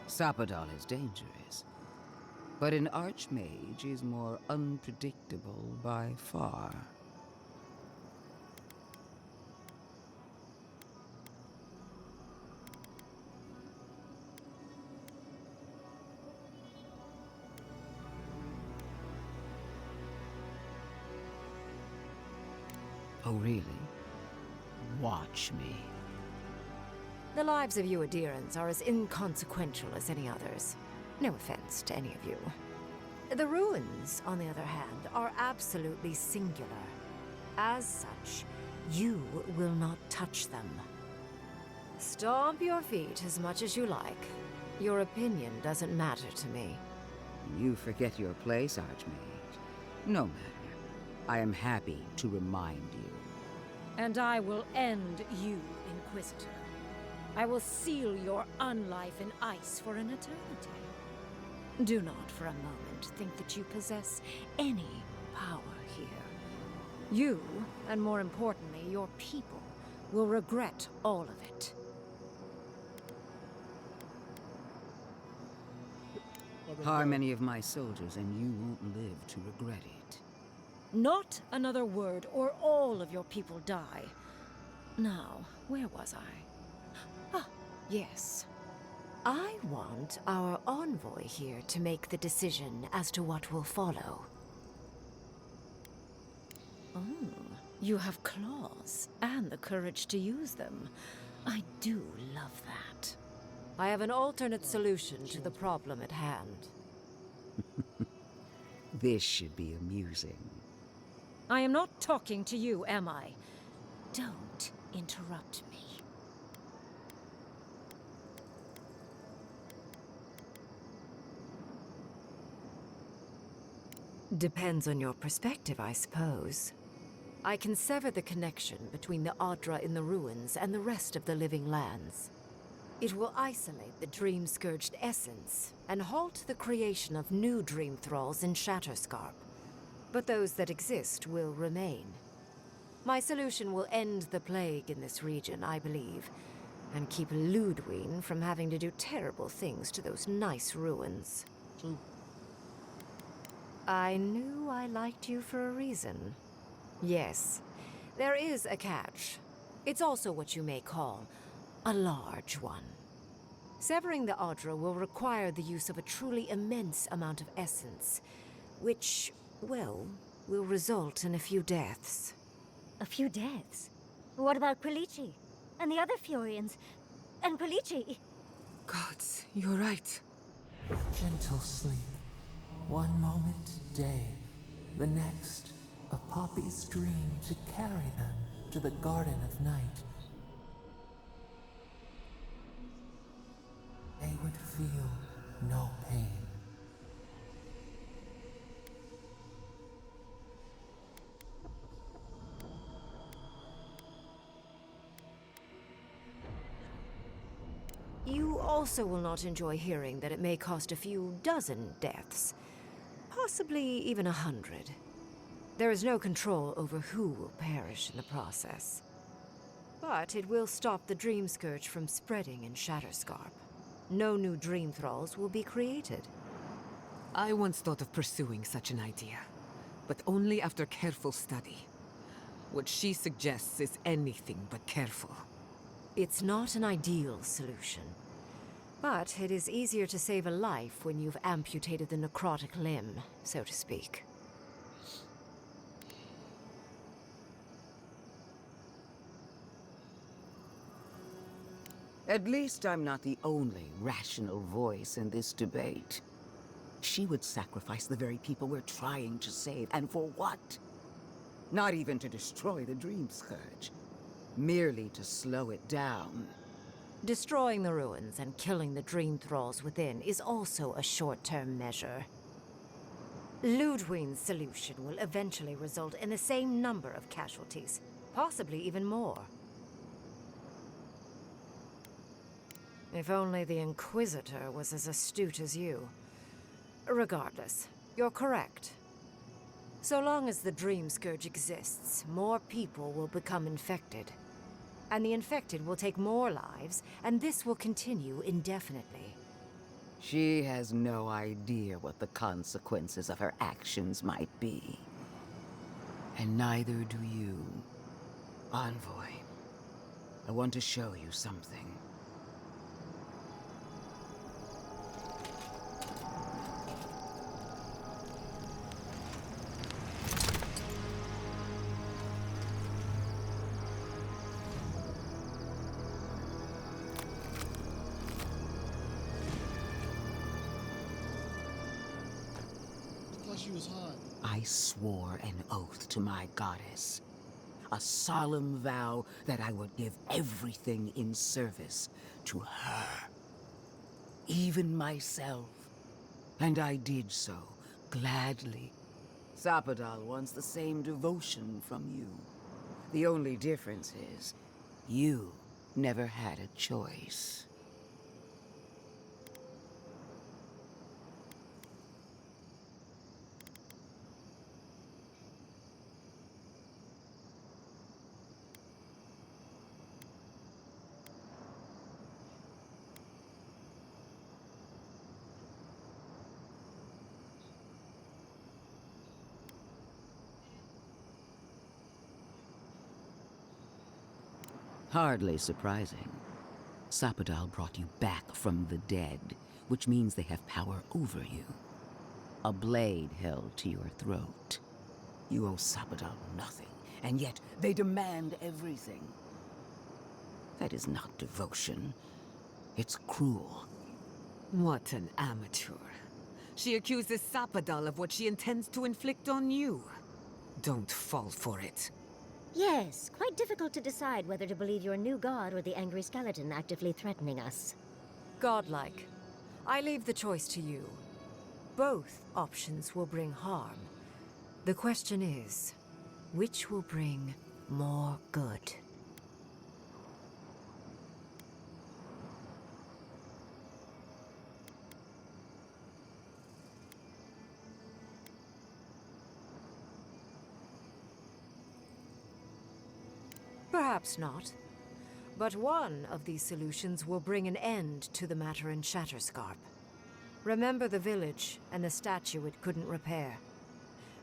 Sapadal is dangerous, but an Archmage is more unpredictable by far. Oh, really? Watch me. The lives of you Adirans are as inconsequential as any others. No offense to any of you. The ruins, on the other hand, are absolutely singular. As such, you will not touch them. Stomp your feet as much as you like. Your opinion doesn't matter to me. You forget your place, Archmage. No matter. I am happy to remind you. And I will end you, Inquisitor. I will seal your unlife in ice for an eternity. Do not for a moment think that you possess any power here. You, and more importantly, your people, will regret all of it. Harm any of my soldiers and you won't live to regret it. Not another word, or all of your people die. Now, where was I? Ah, yes. I want our envoy here to make the decision as to what will follow. Oh, you have claws, and the courage to use them. I do love that. I have an alternate solution to the problem at hand. This should be amusing. I am not talking to you, am I? Don't interrupt me. Depends on your perspective, I suppose. I can sever the connection between the Adra in the ruins and the rest of the Living Lands. It will isolate the dream-scourged essence and halt the creation of new dream thralls in Shatterscarp. But those that exist will remain. My solution will end the plague in this region, I believe, and keep Ludwig from having to do terrible things to those nice ruins. I knew I liked you for a reason. Yes, there is a catch. It's also what you may call a large one. Severing the Adra will require the use of a truly immense amount of essence, which, well, will result in a few deaths. A few deaths? What about Quilici? And the other Furians? And Quilici? Gods, you're right. Gentle sleep. One moment, day. The next, a poppy's dream to carry them to the Garden of Night. They would feel no pain. You also will not enjoy hearing that it may cost a few dozen deaths. Possibly even 100. There is no control over who will perish in the process. But it will stop the Dream Scourge from spreading in Shatterscarp. No new Dream Thralls will be created. I once thought of pursuing such an idea, but only after careful study. What she suggests is anything but careful. It's not an ideal solution. But it is easier to save a life when you've amputated the necrotic limb, so to speak. At least I'm not the only rational voice in this debate. She would sacrifice the very people we're trying to save, and for what? Not even to destroy the Dream Scourge. Merely to slow it down. Destroying the ruins and killing the dream thralls within is also a short-term measure. Ludwig's solution will eventually result in the same number of casualties, possibly even more. If only the Inquisitor was as astute as you. Regardless, you're correct. So long as the Dream Scourge exists, more people will become infected. And the infected will take more lives, and this will continue indefinitely. She has no idea what the consequences of her actions might be. And neither do you. Envoy, I want to show you something. She was hot. I swore an oath to my goddess. A solemn vow that I would give everything in service to her. Even myself. And I did so, gladly. Sapadal wants the same devotion from you. The only difference is, you never had a choice. Hardly surprising. Sapadal brought you back from the dead, which means they have power over you. A blade held to your throat. You owe Sapadal nothing, and yet they demand everything. That is not devotion. It's cruel. What an amateur. She accuses Sapadal of what she intends to inflict on you. Don't fall for it. Yes, quite difficult to decide whether to believe your new god or the angry skeleton actively threatening us. Godlike. I leave the choice to you. Both options will bring harm. The question is, which will bring more good? Perhaps not. But one of these solutions will bring an end to the matter in Shatterscarp. Remember the village and the statue it couldn't repair.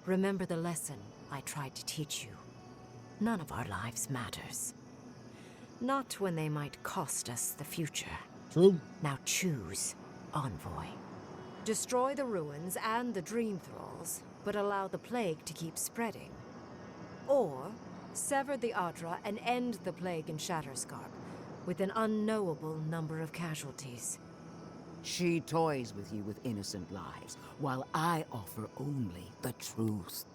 Remember the lesson I tried to teach you. None of our lives matters. Not when they might cost us the future. True. Now choose, Envoy. Destroy the ruins and the Dream Thralls, but allow the plague to keep spreading. Or sever the Adra and end the plague in Shatterscarp, with an unknowable number of casualties. She toys with you with innocent lives, while I offer only the truth.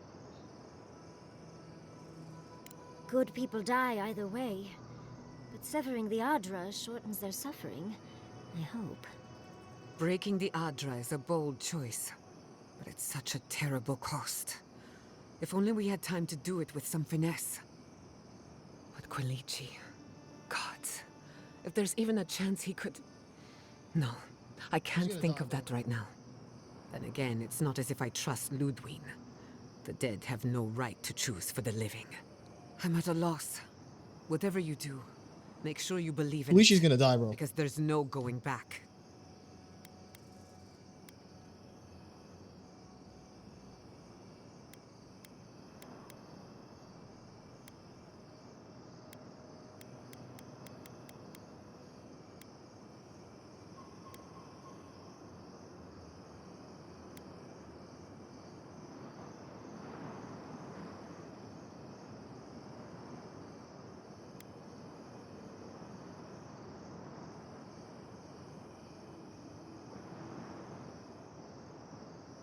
Good people die either way, but severing the Adra shortens their suffering, I hope. Breaking the Adra is a bold choice, but it's such a terrible cost. If only we had time to do it with some finesse. But Quilici... Gods. If there's even a chance he could... No, I can't think of that right now. Then again, it's not as if I trust Ludwig. The dead have no right to choose for the living. I'm at a loss. Whatever you do, make sure you believe in Quilici's it, gonna die, bro. because there's no going back.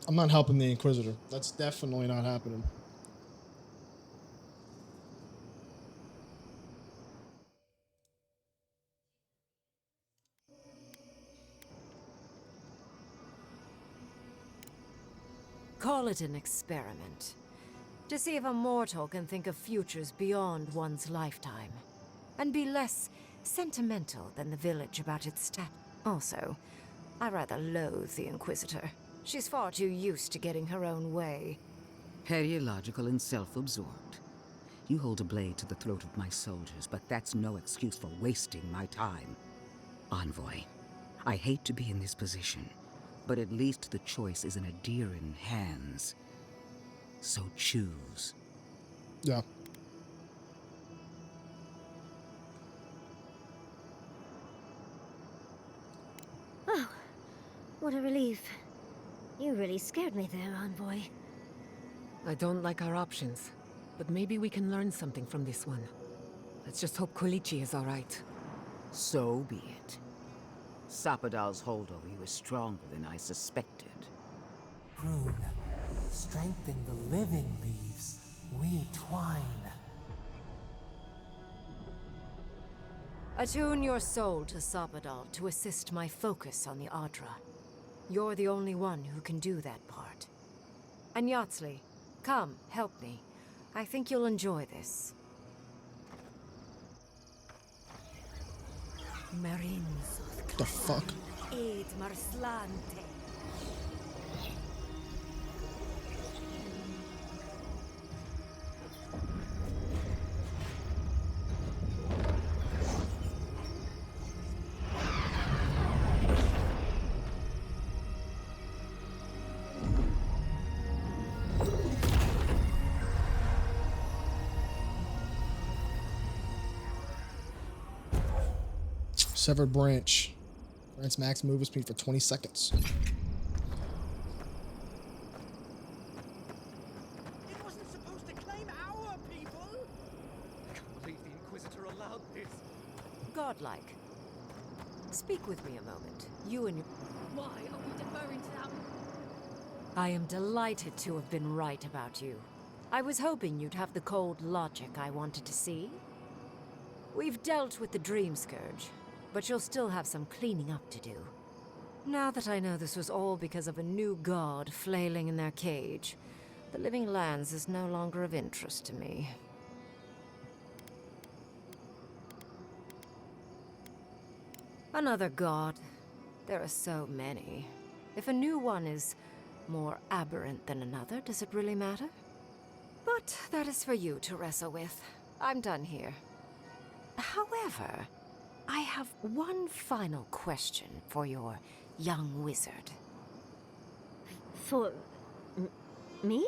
I'm not helping the Inquisitor. That's definitely not happening. Call it an experiment. To see if a mortal can think of futures beyond one's lifetime. And be less sentimental than the village about its stat. Also, I rather loathe the Inquisitor. She's far too used to getting her own way. Ideological and self-absorbed. You hold a blade to the throat of my soldiers, but that's no excuse for wasting my time. Envoy, I hate to be in this position, but at least the choice is in Adiran hands. So choose. Yeah. Oh, what a relief. You really scared me there, Envoy. I don't like our options, but maybe we can learn something from this one. Let's just hope Kolichi is all right. So be it. Sapadal's hold over you is stronger than I suspected. Prune, strengthen the living leaves. We twine. Attune your soul to Sapadal to assist my focus on the Adra. You're the only one who can do that part. And Yatsley, come, help me. I think you'll enjoy this. The fuck? Severed branch. Grants max movement speed for 20 seconds. It wasn't supposed to claim our people! I can't believe the Inquisitor allowed this. Godlike. Speak with me a moment. You and your... Why are we deferring to them? I am delighted to have been right about you. I was hoping you'd have the cold logic I wanted to see. We've dealt with the Dream Scourge, but you'll still have some cleaning up to do. Now that I know this was all because of a new god flailing in their cage, the Living Lands is no longer of interest to me. Another god. There are so many. If a new one is more aberrant than another, does it really matter? But that is for you to wrestle with. I'm done here. However, I have one final question for your young wizard. For... me?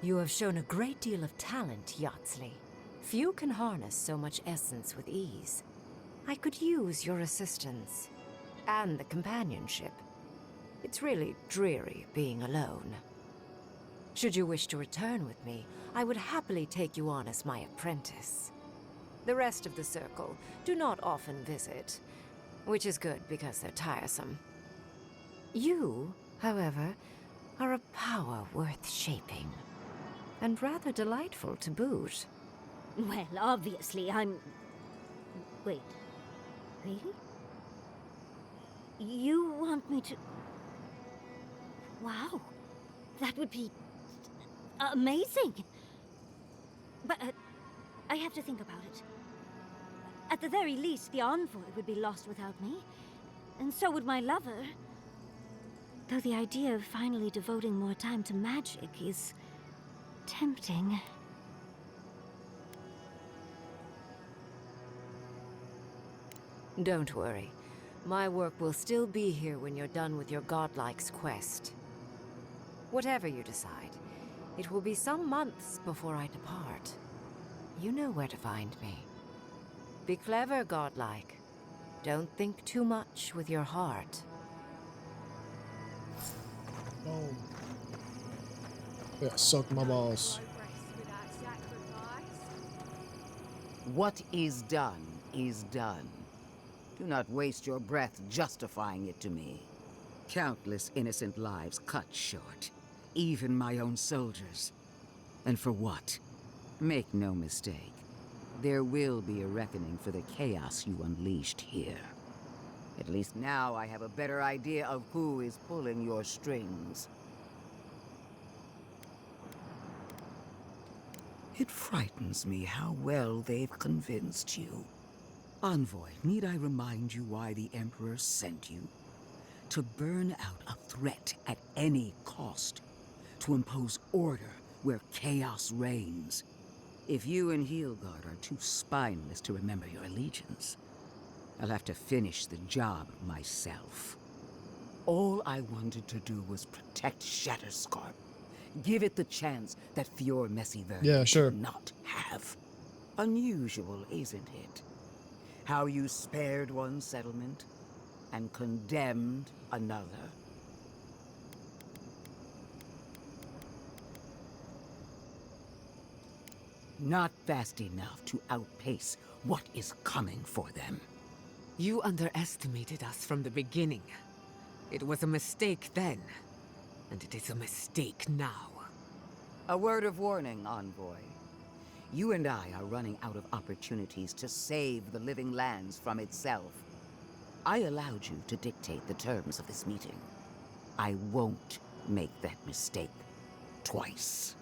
You have shown a great deal of talent, Yatsley. Few can harness so much essence with ease. I could use your assistance. And the companionship. It's really dreary being alone. Should you wish to return with me, I would happily take you on as my apprentice. The rest of the circle do not often visit, which is good because they're tiresome. You, however, are a power worth shaping, and rather delightful to boot. Well, obviously, I'm... Wait. Really? You want me to... Wow. That would be... amazing! But, I have to think about it. At the very least, the Envoy would be lost without me. And so would my lover. Though the idea of finally devoting more time to magic is... tempting. Don't worry. My work will still be here when you're done with your godlike's quest. Whatever you decide, it will be some months before I depart. You know where to find me. Be clever, godlike. Don't think too much with your heart. Boom. Yeah, suck my balls. What is done is done. Do not waste your breath justifying it to me. Countless innocent lives cut short. Even my own soldiers. And for what? Make no mistake. There will be a reckoning for the chaos you unleashed here. At least now I have a better idea of who is pulling your strings. It frightens me how well they've convinced you. Envoy, need I remind you why the Emperor sent you? To burn out a threat at any cost. To impose order where chaos reigns. If you and Heelguard are too spineless to remember your allegiance, I'll have to finish the job myself. All I wanted to do was protect Shatterscarp. Give it the chance that Fior Messivern did not have. Unusual, isn't it? How you spared one settlement and condemned another. Not fast enough to outpace what is coming for them. You underestimated us from the beginning. It was a mistake then, and it is a mistake now. A word of warning, Envoy. You and I are running out of opportunities to save the living lands from itself. I allowed you to dictate the terms of this meeting. I won't make that mistake twice.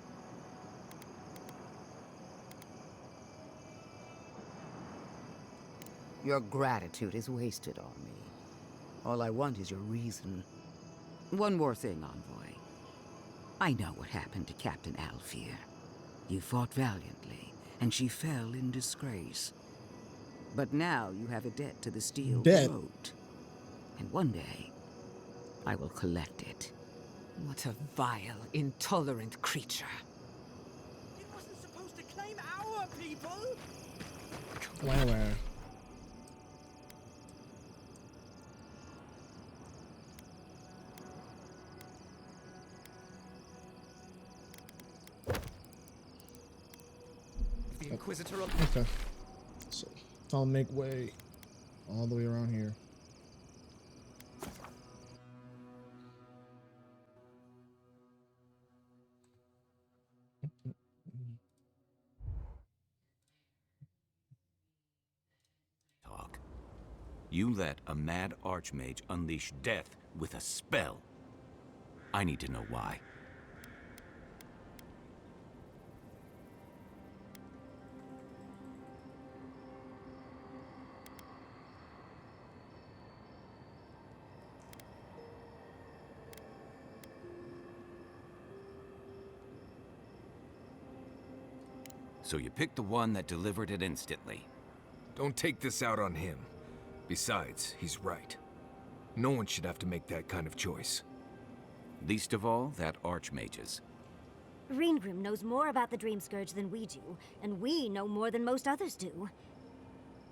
Your gratitude is wasted on me. All I want is your reason. One more thing, Envoy. I know what happened to Captain Alfear. You fought valiantly, and she fell in disgrace. But now you have a debt to the Steel Road. And one day, I will collect it. What a vile, intolerant creature. It wasn't supposed to claim our people! Where? The Inquisitor. Okay. So I'll make way all the way around here. Talk. You let a mad archmage unleash death with a spell. I need to know why. So you picked the one that delivered it instantly. Don't take this out on him. Besides, he's right. No one should have to make that kind of choice. Least of all, that archmage's. Reengrim knows more about the Dream Scourge than we do, and we know more than most others do.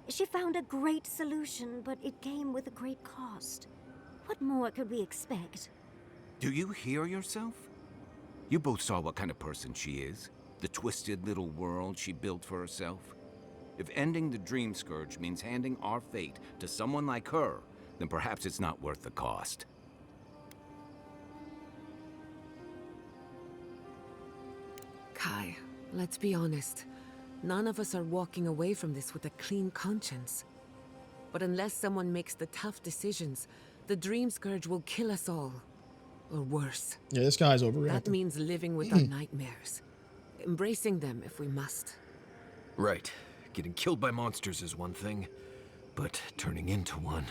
She found a great solution, but it came with a great cost. What more could we expect? Do you hear yourself? You both saw what kind of person she is. The twisted little world she built for herself. If ending the Dream Scourge means handing our fate to someone like her, then perhaps it's not worth the cost. Kai, let's be honest. None of us are walking away from this with a clean conscience. But unless someone makes the tough decisions, the Dream Scourge will kill us all. Or worse. Yeah, this guy's overreacting. That means living with our nightmares. Embracing them if we must. Right. Getting killed by monsters is one thing, but turning into one...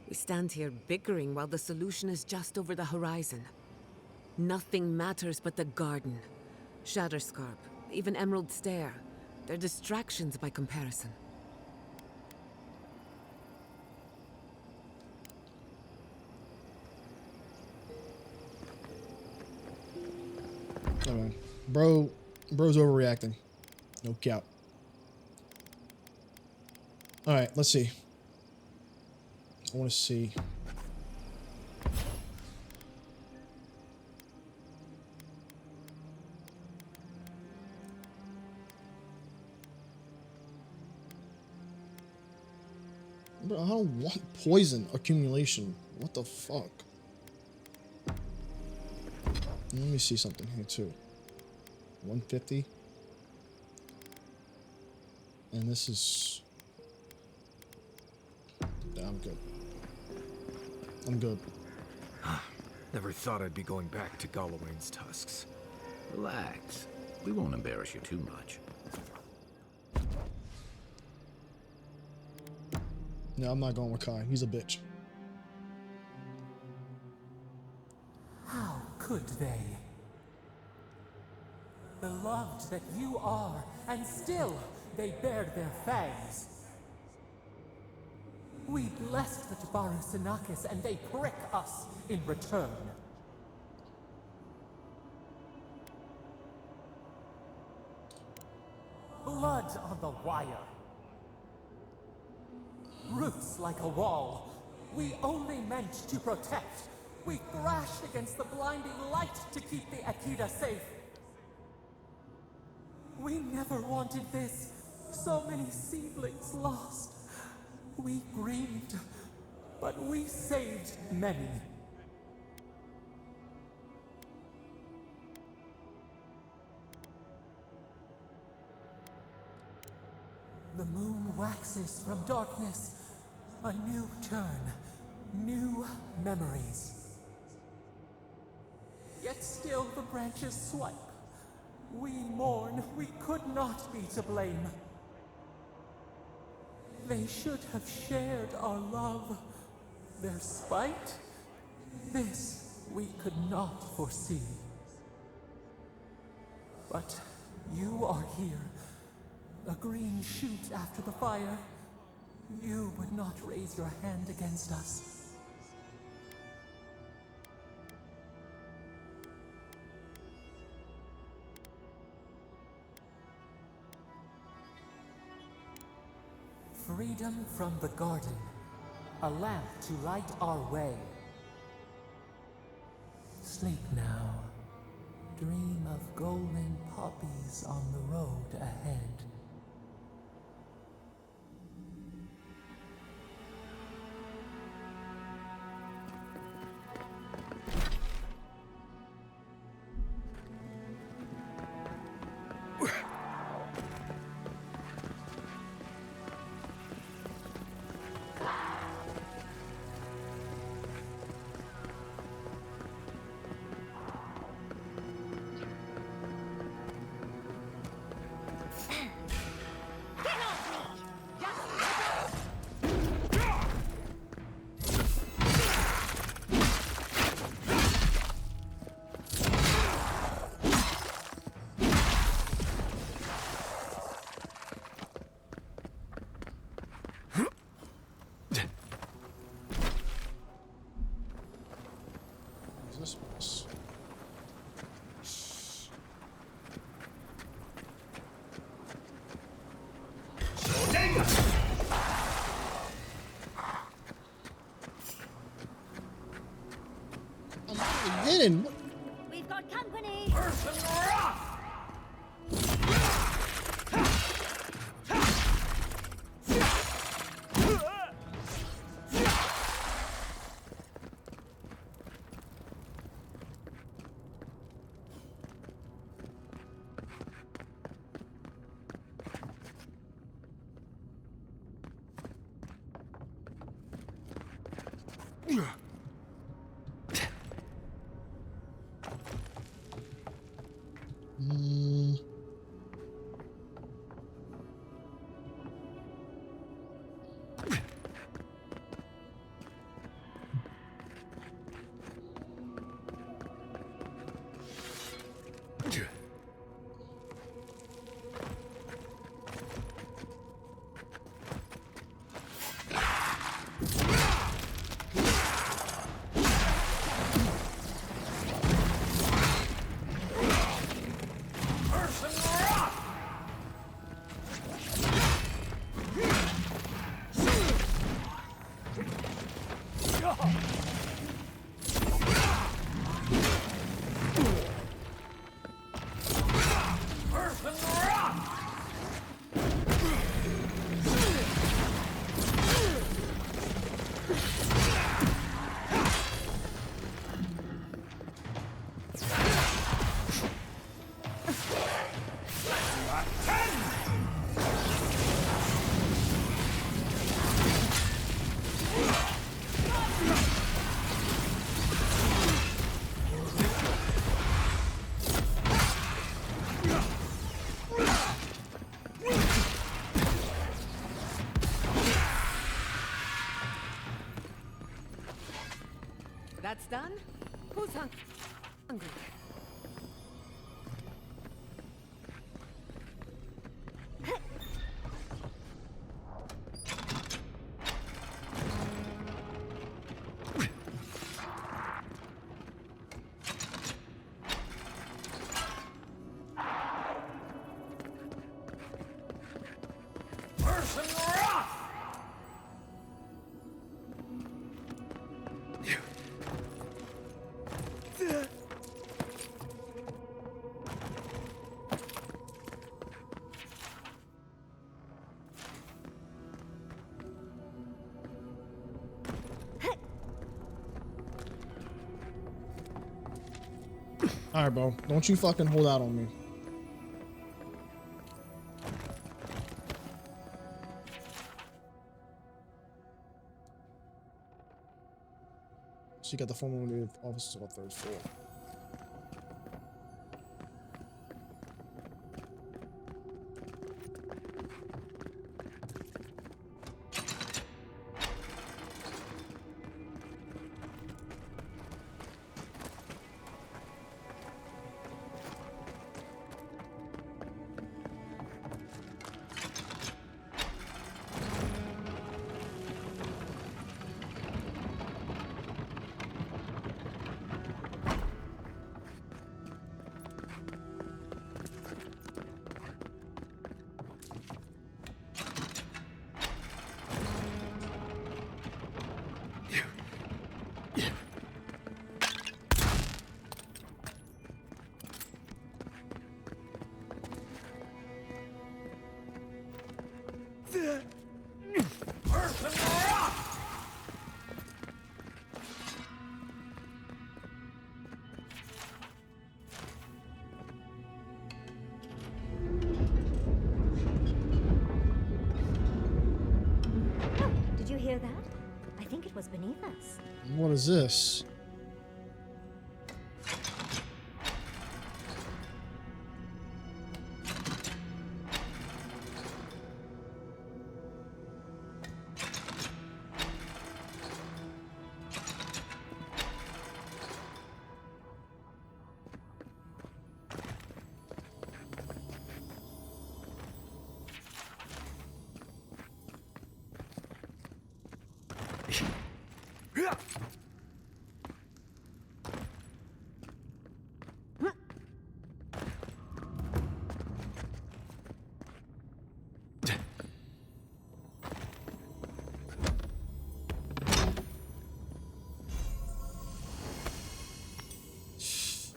We stand here bickering while the solution is just over the horizon. Nothing matters but the garden. Shatterscarp, even Emerald Stair. They're distractions by comparison. Alright. Bro's overreacting. No cap. Alright, let's see. I want to see. But I don't want poison accumulation. What the fuck? Let me see something here too. 150. And this is... Yeah, I'm good. I'm good. Never thought I'd be going back to GALAWAIN's tusks. Relax. We won't embarrass you too much. No, I'm not going with Kai. He's a bitch. How could they? Beloved that you are, and still they bared their fangs. We blessed the Tabaru Sanakis, and they prick us in return. Blood on the wire. Roots like a wall. We only meant to protect. We thrashed against the blinding light to keep the Akita safe. We never wanted this. So many seedlings lost. We grieved, but we saved many. The moon waxes from darkness. A new turn, new memories. Yet still the branches swipe. We mourn, we could not be to blame. They should have shared our love. Their spite? This we could not foresee. But you are here. A green shoot after the fire. You would not raise your hand against us. Freedom from the garden. A lamp to light our way. Sleep now. Dream of golden poppies on the road ahead. This place. I'm not hidden. We've got company! done? Who's hungry? All right, bro. Don't you fucking hold out on me. So you got the former officers on the third floor. Did you hear that? I think it was beneath us. What is this?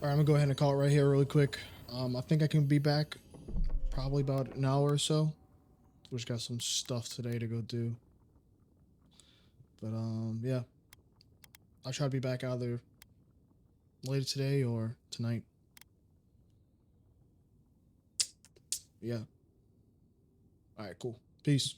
All right, I'm gonna go ahead and call it right here really quick. I think I can be back probably about an hour or so. We just got some stuff today to go do. But yeah. I'll try to be back either later today or tonight. Yeah. All right, cool. Peace.